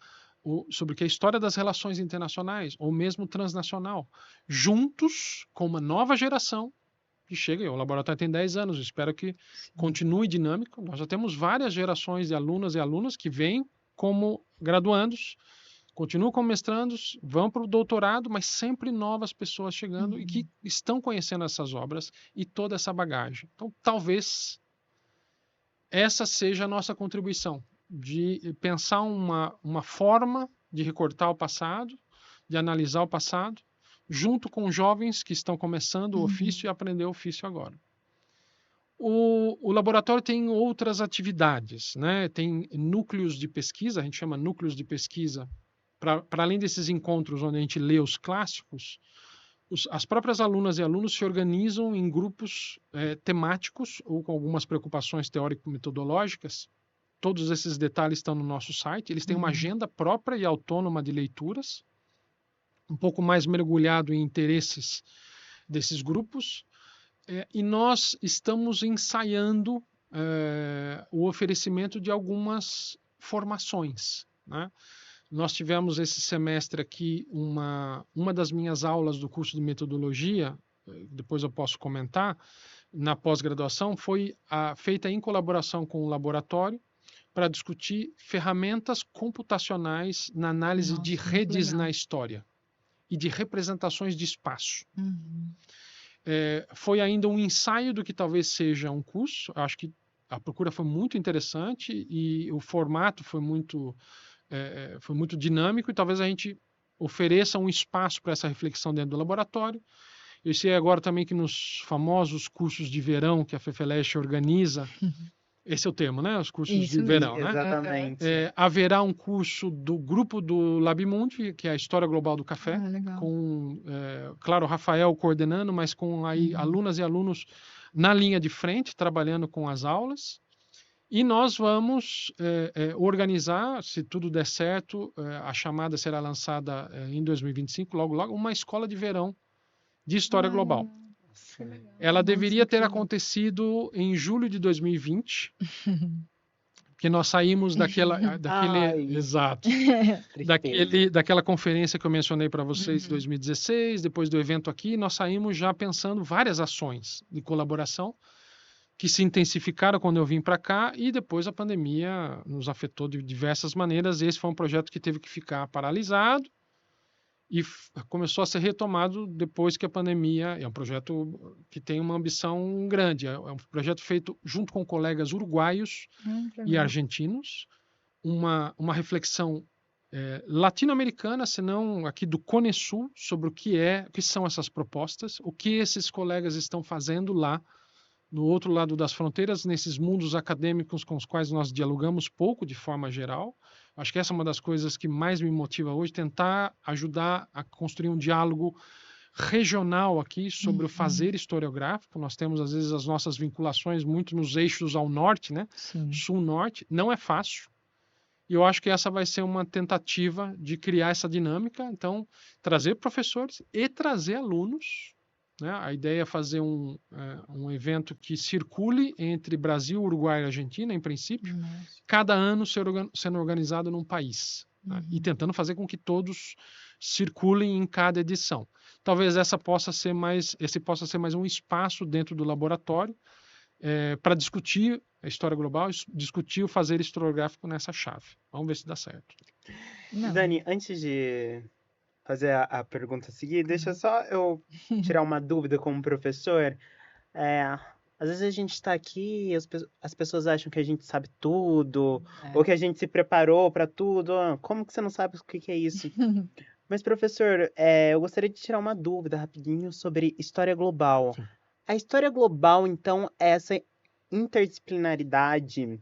sobre o que é história das relações internacionais, ou mesmo transnacional, juntos com uma nova geração que chega. O laboratório tem 10 anos, espero que continue dinâmico. Nós já temos várias gerações de alunas e alunos que vêm como graduandos, continuam como mestrandos, vão para o doutorado, mas sempre novas pessoas chegando e que estão conhecendo essas obras e toda essa bagagem. Então, talvez essa seja a nossa contribuição, de pensar uma forma de recortar o passado, de analisar o passado, junto com jovens que estão começando o ofício e aprender o ofício agora. O laboratório tem outras atividades, né? Tem núcleos de pesquisa, a gente chama núcleos de pesquisa, para além desses encontros onde a gente lê os clássicos, as próprias alunas e alunos se organizam em grupos temáticos ou com algumas preocupações teórico-metodológicas. Todos esses detalhes estão no nosso site. Eles têm uma agenda própria e autônoma de leituras, um pouco mais mergulhado em interesses desses grupos. E nós estamos ensaiando o oferecimento de algumas formações, né? Nós tivemos esse semestre aqui uma das minhas aulas do curso de metodologia, depois eu posso comentar, na pós-graduação, foi feita em colaboração com o laboratório para discutir ferramentas computacionais na análise de redes na história e de representações de espaço. Foi ainda um ensaio do que talvez seja um curso. Acho que a procura foi muito interessante e o formato foi muito dinâmico, e talvez a gente ofereça um espaço para essa reflexão dentro do laboratório. Eu sei agora também que nos famosos cursos de verão que a FEFELESH organiza, esse é o termo, né? Os cursos de verão, né? Exatamente. Haverá um curso do grupo do Labimundi, que é a História Global do Café, com, claro, o Rafael coordenando, mas com aí alunas e alunos na linha de frente, trabalhando com as aulas. E nós vamos organizar, se tudo der certo, a chamada será lançada em 2025, logo, logo, uma escola de verão de História Global. Ela deveria ter acontecido em julho de 2020, porque nós saímos daquela conferência que eu mencionei para vocês em 2016, depois do evento aqui, nós saímos já pensando várias ações de colaboração que se intensificaram quando eu vim para cá, e depois a pandemia nos afetou de diversas maneiras. Esse foi um projeto que teve que ficar paralisado e começou a ser retomado depois que a pandemia. É um projeto que tem uma ambição grande. É um projeto feito junto com colegas uruguaios e argentinos, uma reflexão latino-americana, senão aqui do Cone Sul, sobre o que são essas propostas, o que esses colegas estão fazendo lá no outro lado das fronteiras, nesses mundos acadêmicos com os quais nós dialogamos pouco, de forma geral. Acho que essa é uma das coisas que mais me motiva hoje, tentar ajudar a construir um diálogo regional aqui sobre o fazer historiográfico. Nós temos, às vezes, as nossas vinculações muito nos eixos ao norte, né? Sul-norte. Não é fácil. E eu acho que essa vai ser uma tentativa de criar essa dinâmica. Então, trazer professores e trazer alunos, né? A ideia é fazer um evento que circule entre Brasil, Uruguai e Argentina, em princípio, cada ano sendo organizado num país, né? E tentando fazer com que todos circulem em cada edição. Talvez esse possa ser mais um espaço dentro do laboratório para discutir a história global, discutir o fazer historiográfico nessa chave. Vamos ver se dá certo. Dani, antes de fazer a pergunta a seguir, deixa só eu tirar uma dúvida como professor. Às vezes a gente está aqui e as pessoas acham que a gente sabe tudo, É. ou que a gente se preparou para tudo. Ah, como que você não sabe o que que é isso? Mas, professor, eu gostaria de tirar uma dúvida rapidinho sobre história global. Sim. A história global, então, é essa interdisciplinaridade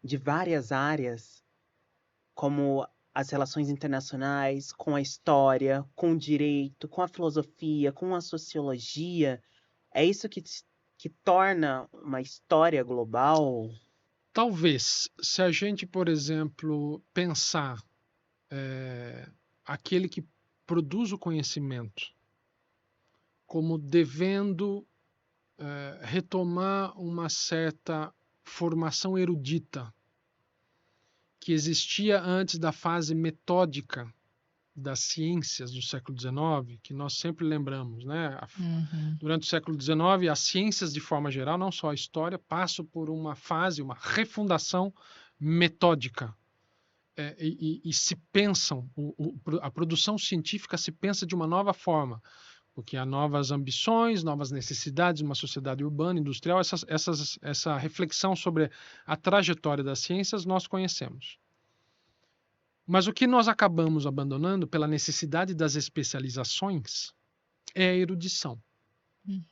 de várias áreas, como as relações internacionais, com a história, com o direito, com a filosofia, com a sociologia. É isso que torna uma história global? Talvez, se a gente, por exemplo, pensar aquele que produz o conhecimento como devendo retomar uma certa formação erudita que existia antes da fase metódica das ciências do século XIX, que nós sempre lembramos, né? Uhum. Durante o século XIX, as ciências, de forma geral, não só a história, passam por uma fase, uma refundação metódica. E se pensam, a produção científica se pensa de uma nova forma, porque há novas ambições, novas necessidades de uma sociedade urbana, industrial. Essa reflexão sobre a trajetória das ciências nós conhecemos. Mas o que nós acabamos abandonando pela necessidade das especializações é a erudição. Uhum.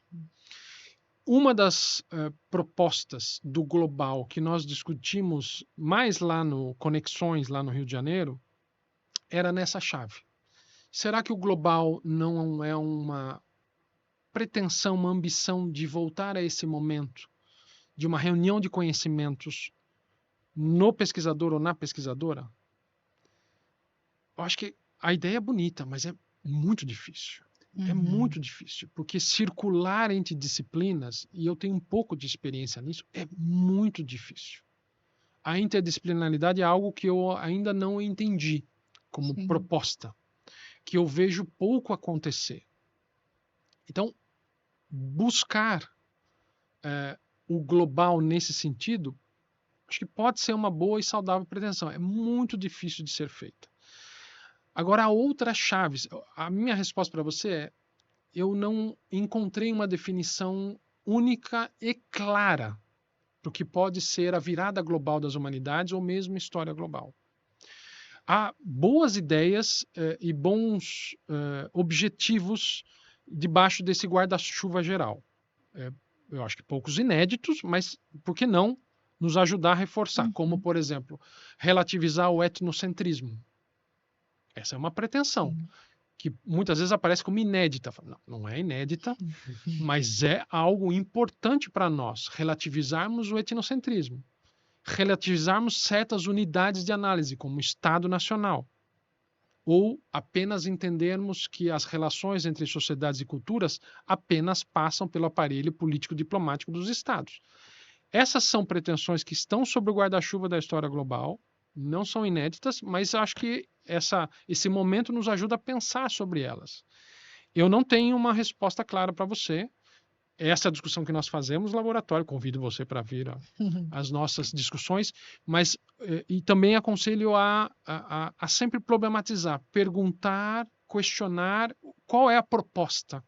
Uma das propostas do global que nós discutimos mais lá no Conexões, lá no Rio de Janeiro, era nessa chave. Será que o global não é uma pretensão, uma ambição de voltar a esse momento de uma reunião de conhecimentos no pesquisador ou na pesquisadora? Eu acho que a ideia é bonita, mas é muito difícil. É Uhum. muito difícil, porque circular entre disciplinas, e eu tenho um pouco de experiência nisso, é muito difícil. A interdisciplinaridade é algo que eu ainda não entendi como Sim. proposta, que eu vejo pouco acontecer. Então, buscar o global nesse sentido, acho que pode ser uma boa e saudável pretensão. É muito difícil de ser feita. Agora, há outras chaves. A minha resposta para você é: eu não encontrei uma definição única e clara para o que pode ser a virada global das humanidades ou mesmo história global. Há boas ideias e bons objetivos debaixo desse guarda-chuva geral. Eu acho que poucos inéditos, mas por que não nos ajudar a reforçar? Como, Uhum. por exemplo, relativizar o etnocentrismo. Essa é uma pretensão Sim. que muitas vezes aparece como inédita. Não, não é inédita, mas é algo importante para nós relativizarmos o etnocentrismo, relativizarmos certas unidades de análise, como o Estado Nacional, ou apenas entendermos que as relações entre sociedades e culturas apenas passam pelo aparelho político-diplomático dos Estados. Essas são pretensões que estão sob o guarda-chuva da história global, não são inéditas, mas acho que esse momento nos ajuda a pensar sobre elas. Eu não tenho uma resposta clara para você. Essa é a discussão que nós fazemos no laboratório. Convido você para vir às nossas discussões, mas e também aconselho a sempre problematizar, perguntar, questionar qual é a proposta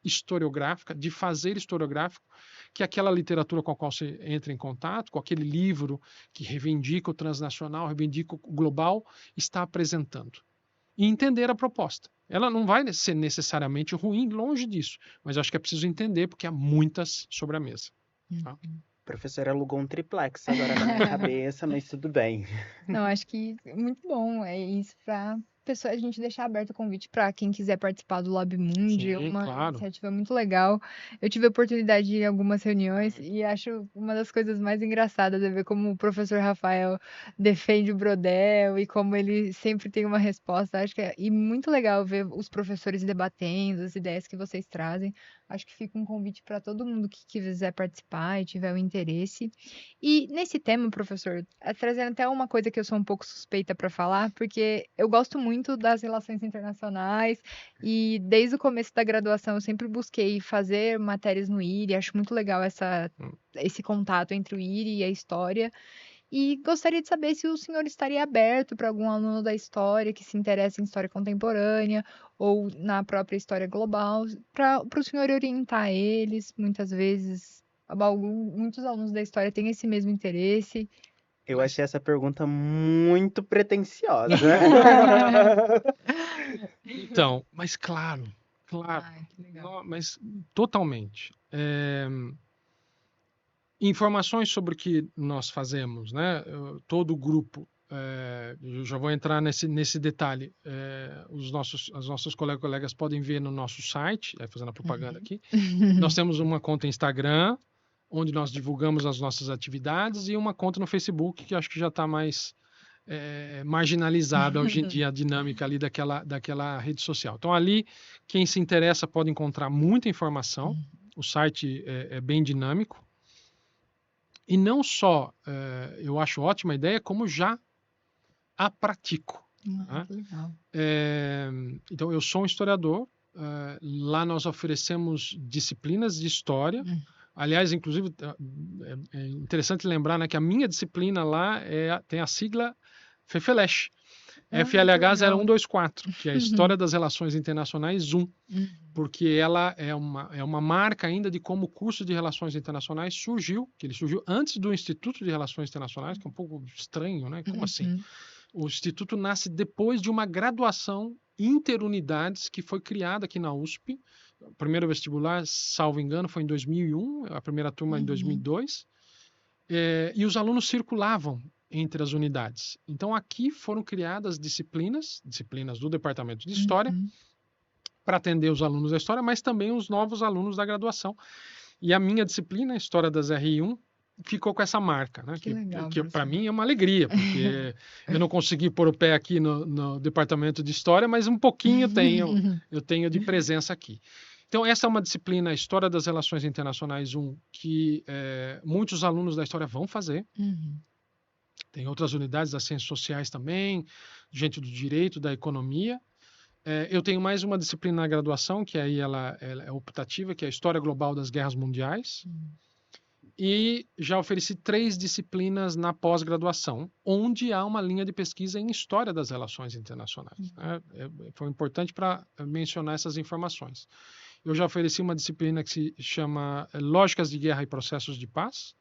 historiográfica, de fazer historiográfico, que aquela literatura com a qual você entra em contato, com aquele livro que reivindica o transnacional, reivindica o global, está apresentando. E entender a proposta. Ela não vai ser necessariamente ruim, longe disso, mas acho que é preciso entender, porque há muitas sobre a mesa. Tá? O professor alugou um triplex agora na minha cabeça, mas tudo bem. Não, acho que é muito bom. É isso para pessoa, a gente deixar aberto o convite para quem quiser participar do Lab Mundi. É Sim, uma claro. iniciativa muito legal. Eu tive a oportunidade de ir em algumas reuniões e acho uma das coisas mais engraçadas é ver como o professor Rafael defende o Brodel e como ele sempre tem uma resposta. Acho que é e muito legal ver os professores debatendo as ideias que vocês trazem. Acho que fica um convite para todo mundo que quiser participar e tiver o interesse. E nesse tema, professor, trazendo até uma coisa que eu sou um pouco suspeita para falar, porque eu gosto muito das relações internacionais e desde o começo da graduação eu sempre busquei fazer matérias no IRI, acho muito legal esse contato entre o IRI e a história. E gostaria de saber se o senhor estaria aberto para algum aluno da história que se interessa em história contemporânea ou na própria história global, para o senhor orientar eles, muitas vezes. A Bauru, muitos alunos da história têm esse mesmo interesse. Eu achei essa pergunta muito pretensiosa. Então, mas claro, Ai, que legal. mas totalmente. Informações sobre o que nós fazemos, né? Todo o grupo, eu já vou entrar nesse detalhe. Os nossos colegas podem ver no nosso site, fazendo a propaganda aqui. Nós temos uma conta Instagram, onde nós divulgamos as nossas atividades, e uma conta no Facebook, que acho que já está mais marginalizada hoje em dia, a dinâmica ali daquela rede social. Então, ali, quem se interessa pode encontrar muita informação. O site é bem dinâmico. E não só eu acho ótima a ideia, como já a pratico. Né? Que legal. Então, eu sou um historiador. Lá nós oferecemos disciplinas de história. Aliás, inclusive, é interessante lembrar, né, que a minha disciplina lá tem a sigla FEFELESH. FLH 0124, que é a História das Relações Internacionais 1. Porque ela é uma marca ainda de como o curso de Relações Internacionais surgiu, que ele surgiu antes do Instituto de Relações Internacionais, que é um pouco estranho, né? Como assim? O Instituto nasce depois de uma graduação interunidades que foi criada aqui na USP. O primeiro vestibular, salvo engano, foi em 2001, a primeira turma em 2002. E os alunos circulavam entre as unidades. Então, aqui foram criadas disciplinas do Departamento de História, para atender os alunos da história, mas também os novos alunos da graduação. E a minha disciplina, História das RI1, ficou com essa marca, né? Que para mim é uma alegria, porque eu não consegui pôr o pé aqui no Departamento de História, mas um pouquinho eu tenho de presença aqui. Então, essa é uma disciplina, História das Relações Internacionais 1, que muitos alunos da história vão fazer. Tem outras unidades das ciências sociais também, gente do direito, da economia. Eu tenho mais uma disciplina na graduação, que aí ela é optativa, que é a História Global das Guerras Mundiais. E já ofereci 3 disciplinas na pós-graduação, onde há uma linha de pesquisa em História das Relações Internacionais. Foi importante para mencionar essas informações. Eu já ofereci uma disciplina que se chama Lógicas de Guerra e Processos de Paz.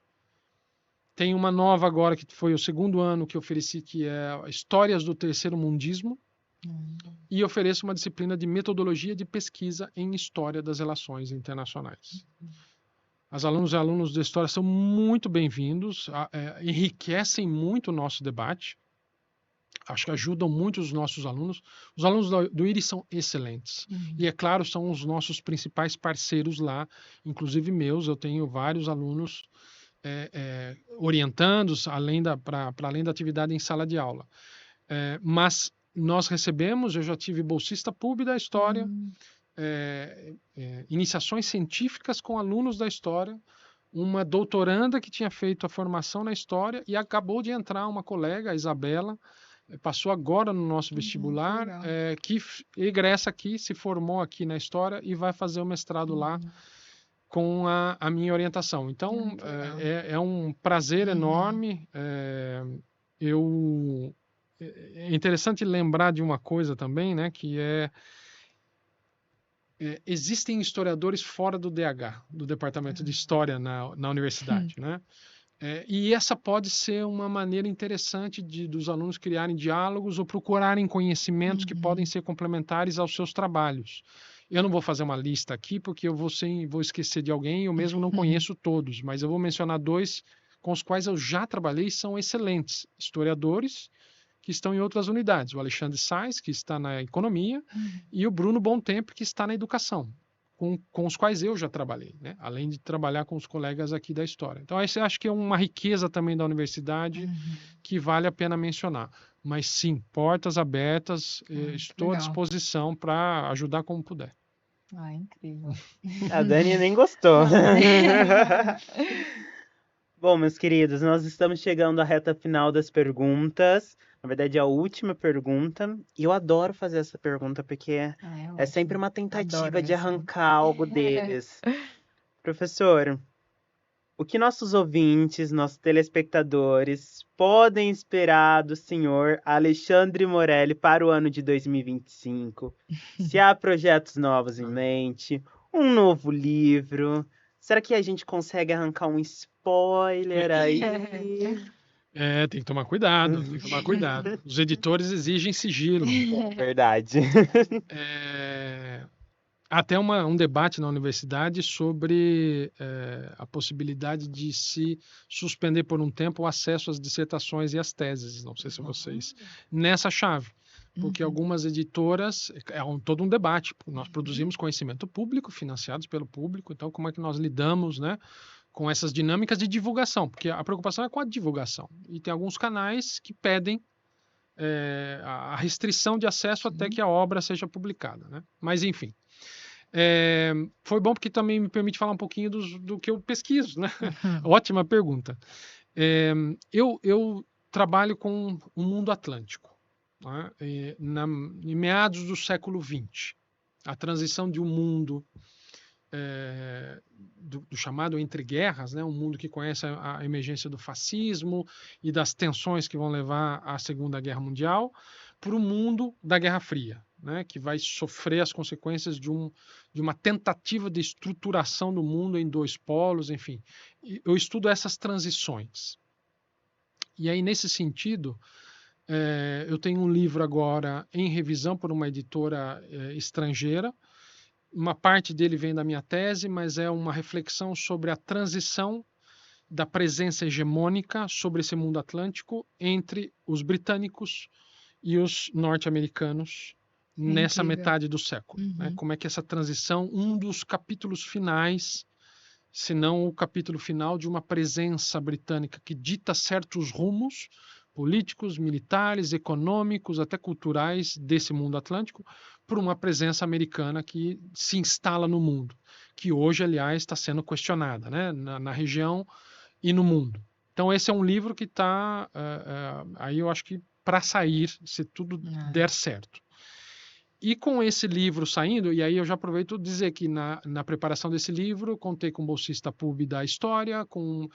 Tem uma nova agora, que foi o 2º ano que eu ofereci, que é Histórias do Terceiro Mundismo. E ofereço uma disciplina de metodologia de pesquisa em História das Relações Internacionais. As alunos e alunos de História são muito bem-vindos, enriquecem muito o nosso debate, acho que ajudam muito os nossos alunos. Os alunos do IRI são excelentes. E, é claro, são os nossos principais parceiros lá, inclusive meus. Eu tenho vários alunos orientandos, para além da atividade em sala de aula. Mas nós recebemos, eu já tive bolsista PUB da História, iniciações científicas com alunos da História, uma doutoranda que tinha feito a formação na História, e acabou de entrar uma colega, a Isabela, passou agora no nosso vestibular, que egressa aqui, se formou aqui na História e vai fazer o mestrado lá com a minha orientação. Então, é um prazer enorme. É interessante lembrar de uma coisa também, né, que existem historiadores fora do DH, do Departamento de História na universidade, né? E essa pode ser uma maneira interessante dos alunos criarem diálogos ou procurarem conhecimentos que podem ser complementares aos seus trabalhos. Eu não vou fazer uma lista aqui, porque eu vou esquecer de alguém, eu mesmo não conheço todos, mas eu vou mencionar 2 com os quais eu já trabalhei e são excelentes historiadores, que estão em outras unidades. O Alexandre Sais, que está na economia, e o Bruno Bontempo, que está na educação, com os quais eu já trabalhei, né? Além de trabalhar com os colegas aqui da história. Então, essa acho que é uma riqueza também da universidade que vale a pena mencionar. Mas sim, portas abertas, estou à disposição para ajudar como puder. Incrível. A Dani nem gostou. Bom, meus queridos, nós estamos chegando à reta final das perguntas. Na verdade, é a última pergunta. E eu adoro fazer essa pergunta, porque é sempre uma tentativa de arrancar algo deles. Professor, o que nossos ouvintes, nossos telespectadores, podem esperar do senhor Alexandre Morelli para o ano de 2025? Se há projetos novos em mente, um novo livro, Será que a gente consegue arrancar um spoiler aí? Tem que tomar cuidado, tem que tomar cuidado. Os editores exigem sigilo. Verdade. Até um debate na universidade sobre a possibilidade de se suspender por um tempo o acesso às dissertações e às teses, não sei se vocês, nessa chave. Porque algumas editoras, todo um debate, nós produzimos conhecimento público, financiados pelo público, então como é que nós lidamos, né, com essas dinâmicas de divulgação? Porque a preocupação é com a divulgação. E tem alguns canais que pedem a restrição de acesso até que a obra seja publicada, né? Mas, enfim. Foi bom porque também me permite falar um pouquinho do que eu pesquiso, né? Ótima pergunta. Eu trabalho com o mundo atlântico, né? Em meados do século XX. A transição de um mundo do chamado entre guerras, né? Um mundo que conhece a emergência do fascismo e das tensões que vão levar à Segunda Guerra Mundial, para o mundo da Guerra Fria, né? Que vai sofrer as consequências de uma tentativa de estruturação do mundo em dois polos, enfim. Eu estudo essas transições. E aí, nesse sentido, eu tenho um livro agora em revisão por uma editora estrangeira. Uma parte dele vem da minha tese, mas é uma reflexão sobre a transição da presença hegemônica sobre esse mundo atlântico entre os britânicos e os norte-americanos nessa metade do século. Né? Como é que essa transição, um dos capítulos finais, se não o capítulo final de uma presença britânica que dita certos rumos políticos, militares, econômicos, até culturais desse mundo atlântico, por uma presença americana que se instala no mundo, que hoje, aliás, está sendo questionada, né? na região e no mundo. Então, esse é um livro que está, aí eu acho que para sair, se tudo der certo. E com esse livro saindo, e aí eu já aproveito dizer que na preparação desse livro, contei com o bolsista PUB da História, com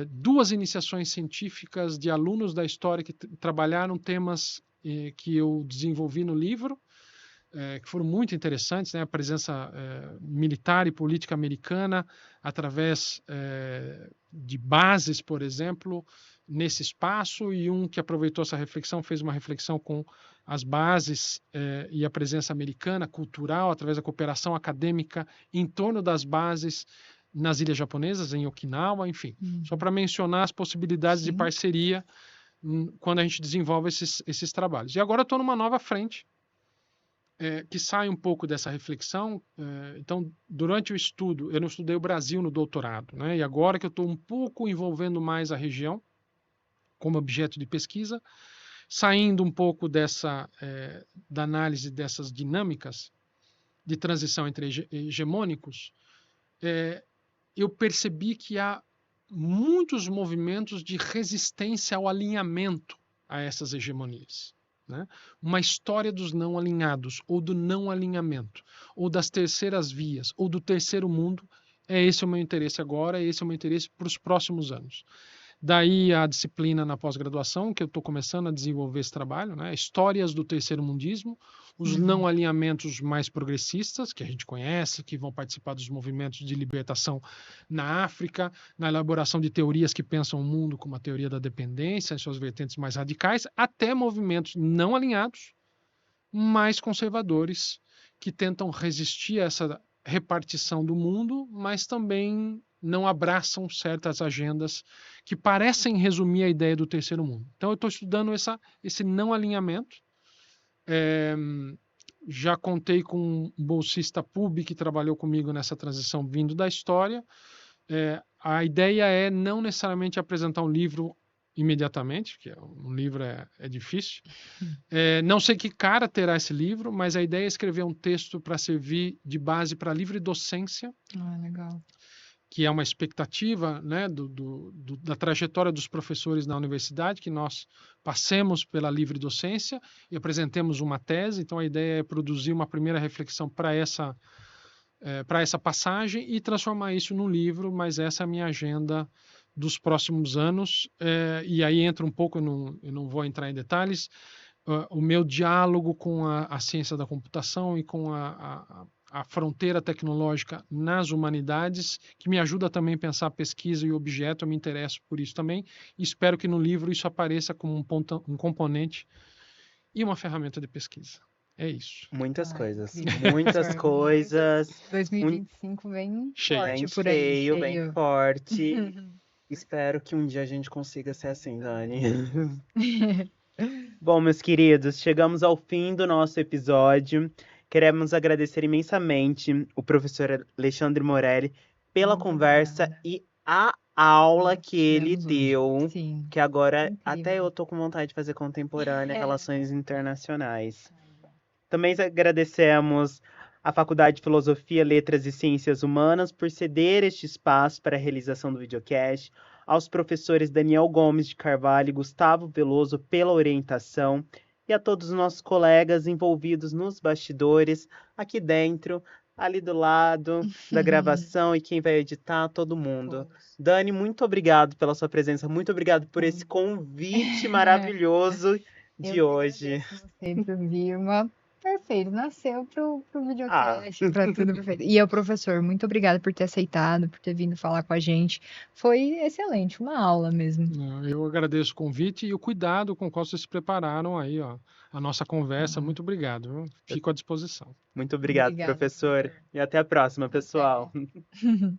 2 iniciações científicas de alunos da História que trabalharam temas que eu desenvolvi no livro, que foram muito interessantes, né? A presença militar e política americana através de bases, por exemplo, nesse espaço, e um que aproveitou essa reflexão, fez uma reflexão com as bases e a presença americana, cultural, através da cooperação acadêmica em torno das bases nas ilhas japonesas, em Okinawa, enfim. Só para mencionar as possibilidades de parceria quando a gente desenvolve esses trabalhos. E agora eu estou numa nova frente, que sai um pouco dessa reflexão. Então, durante o estudo, eu não estudei o Brasil no doutorado, né? E agora que eu estou um pouco envolvendo mais a região como objeto de pesquisa, saindo um pouco da análise dessas dinâmicas de transição entre hegemônicos, eu percebi que há muitos movimentos de resistência ao alinhamento a essas hegemonias. Né? Uma história dos não alinhados, ou do não alinhamento, ou das terceiras vias, ou do terceiro mundo. Esse é o meu interesse agora, esse é o meu interesse para os próximos anos. Daí a disciplina na pós-graduação, que eu estou começando a desenvolver esse trabalho, né? Histórias do terceiro mundismo, os não alinhamentos mais progressistas, que a gente conhece, que vão participar dos movimentos de libertação na África, na elaboração de teorias que pensam o mundo como a teoria da dependência, em suas vertentes mais radicais, até movimentos não alinhados, mais conservadores, que tentam resistir a essa repartição do mundo, mas também não abraçam certas agendas que parecem resumir a ideia do terceiro mundo. Então, eu estou estudando esse não alinhamento. Já contei com um bolsista PUB que trabalhou comigo nessa transição vindo da História. A ideia é não necessariamente apresentar um livro imediatamente, porque um livro é difícil. Não sei que cara terá esse livro, mas a ideia é escrever um texto para servir de base para livre docência. Legal. Que é uma expectativa, né, da trajetória dos professores na universidade, que nós passemos pela livre docência e apresentemos uma tese. Então, a ideia é produzir uma primeira reflexão para essa passagem e transformar isso num livro, mas essa é a minha agenda dos próximos anos. E aí entra um pouco, eu não vou entrar em detalhes, o meu diálogo com a ciência da computação e com a fronteira tecnológica nas humanidades, que me ajuda também a pensar pesquisa e objeto. Eu me interesso por isso também. Espero que no livro isso apareça como um componente e uma ferramenta de pesquisa. É isso. Muitas Ai, coisas. incrível, Muitas professor. coisas. 2025 vem Cheio. Bem forte por aí, cheio, bem cheio. forte. Espero que um dia a gente consiga ser assim, Dani. Bom, meus queridos, chegamos ao fim do nosso episódio. Queremos agradecer imensamente o professor Alexandre Morelli pela Muito conversa obrigada. e a aula Nós que ele tivemos hoje. deu, Sim, que agora até incrível. eu tô com vontade de fazer contemporânea, É. relações internacionais. Também agradecemos à Faculdade de Filosofia, Letras e Ciências Humanas por ceder este espaço para a realização do videocast, aos professores Daniel Gomes de Carvalho e Gustavo Veloso pela orientação e a todos os nossos colegas envolvidos nos bastidores, aqui dentro, ali do lado da gravação e quem vai editar, todo mundo. Todos. Dani, muito obrigado pela sua presença, muito obrigado por esse convite maravilhoso de Eu que hoje. agradeço você por vir, uma perfeito, nasceu pro Ah. videocast, pra tudo perfeito. E ao professor, muito obrigada por ter aceitado, por ter vindo falar com a gente. Foi excelente, uma aula mesmo. Eu agradeço o convite e o cuidado com o qual vocês prepararam aí, ó, a nossa conversa. Muito obrigado, viu? Fico à disposição. Muito obrigado, Obrigada, professor. professor. E até a próxima, pessoal. Até.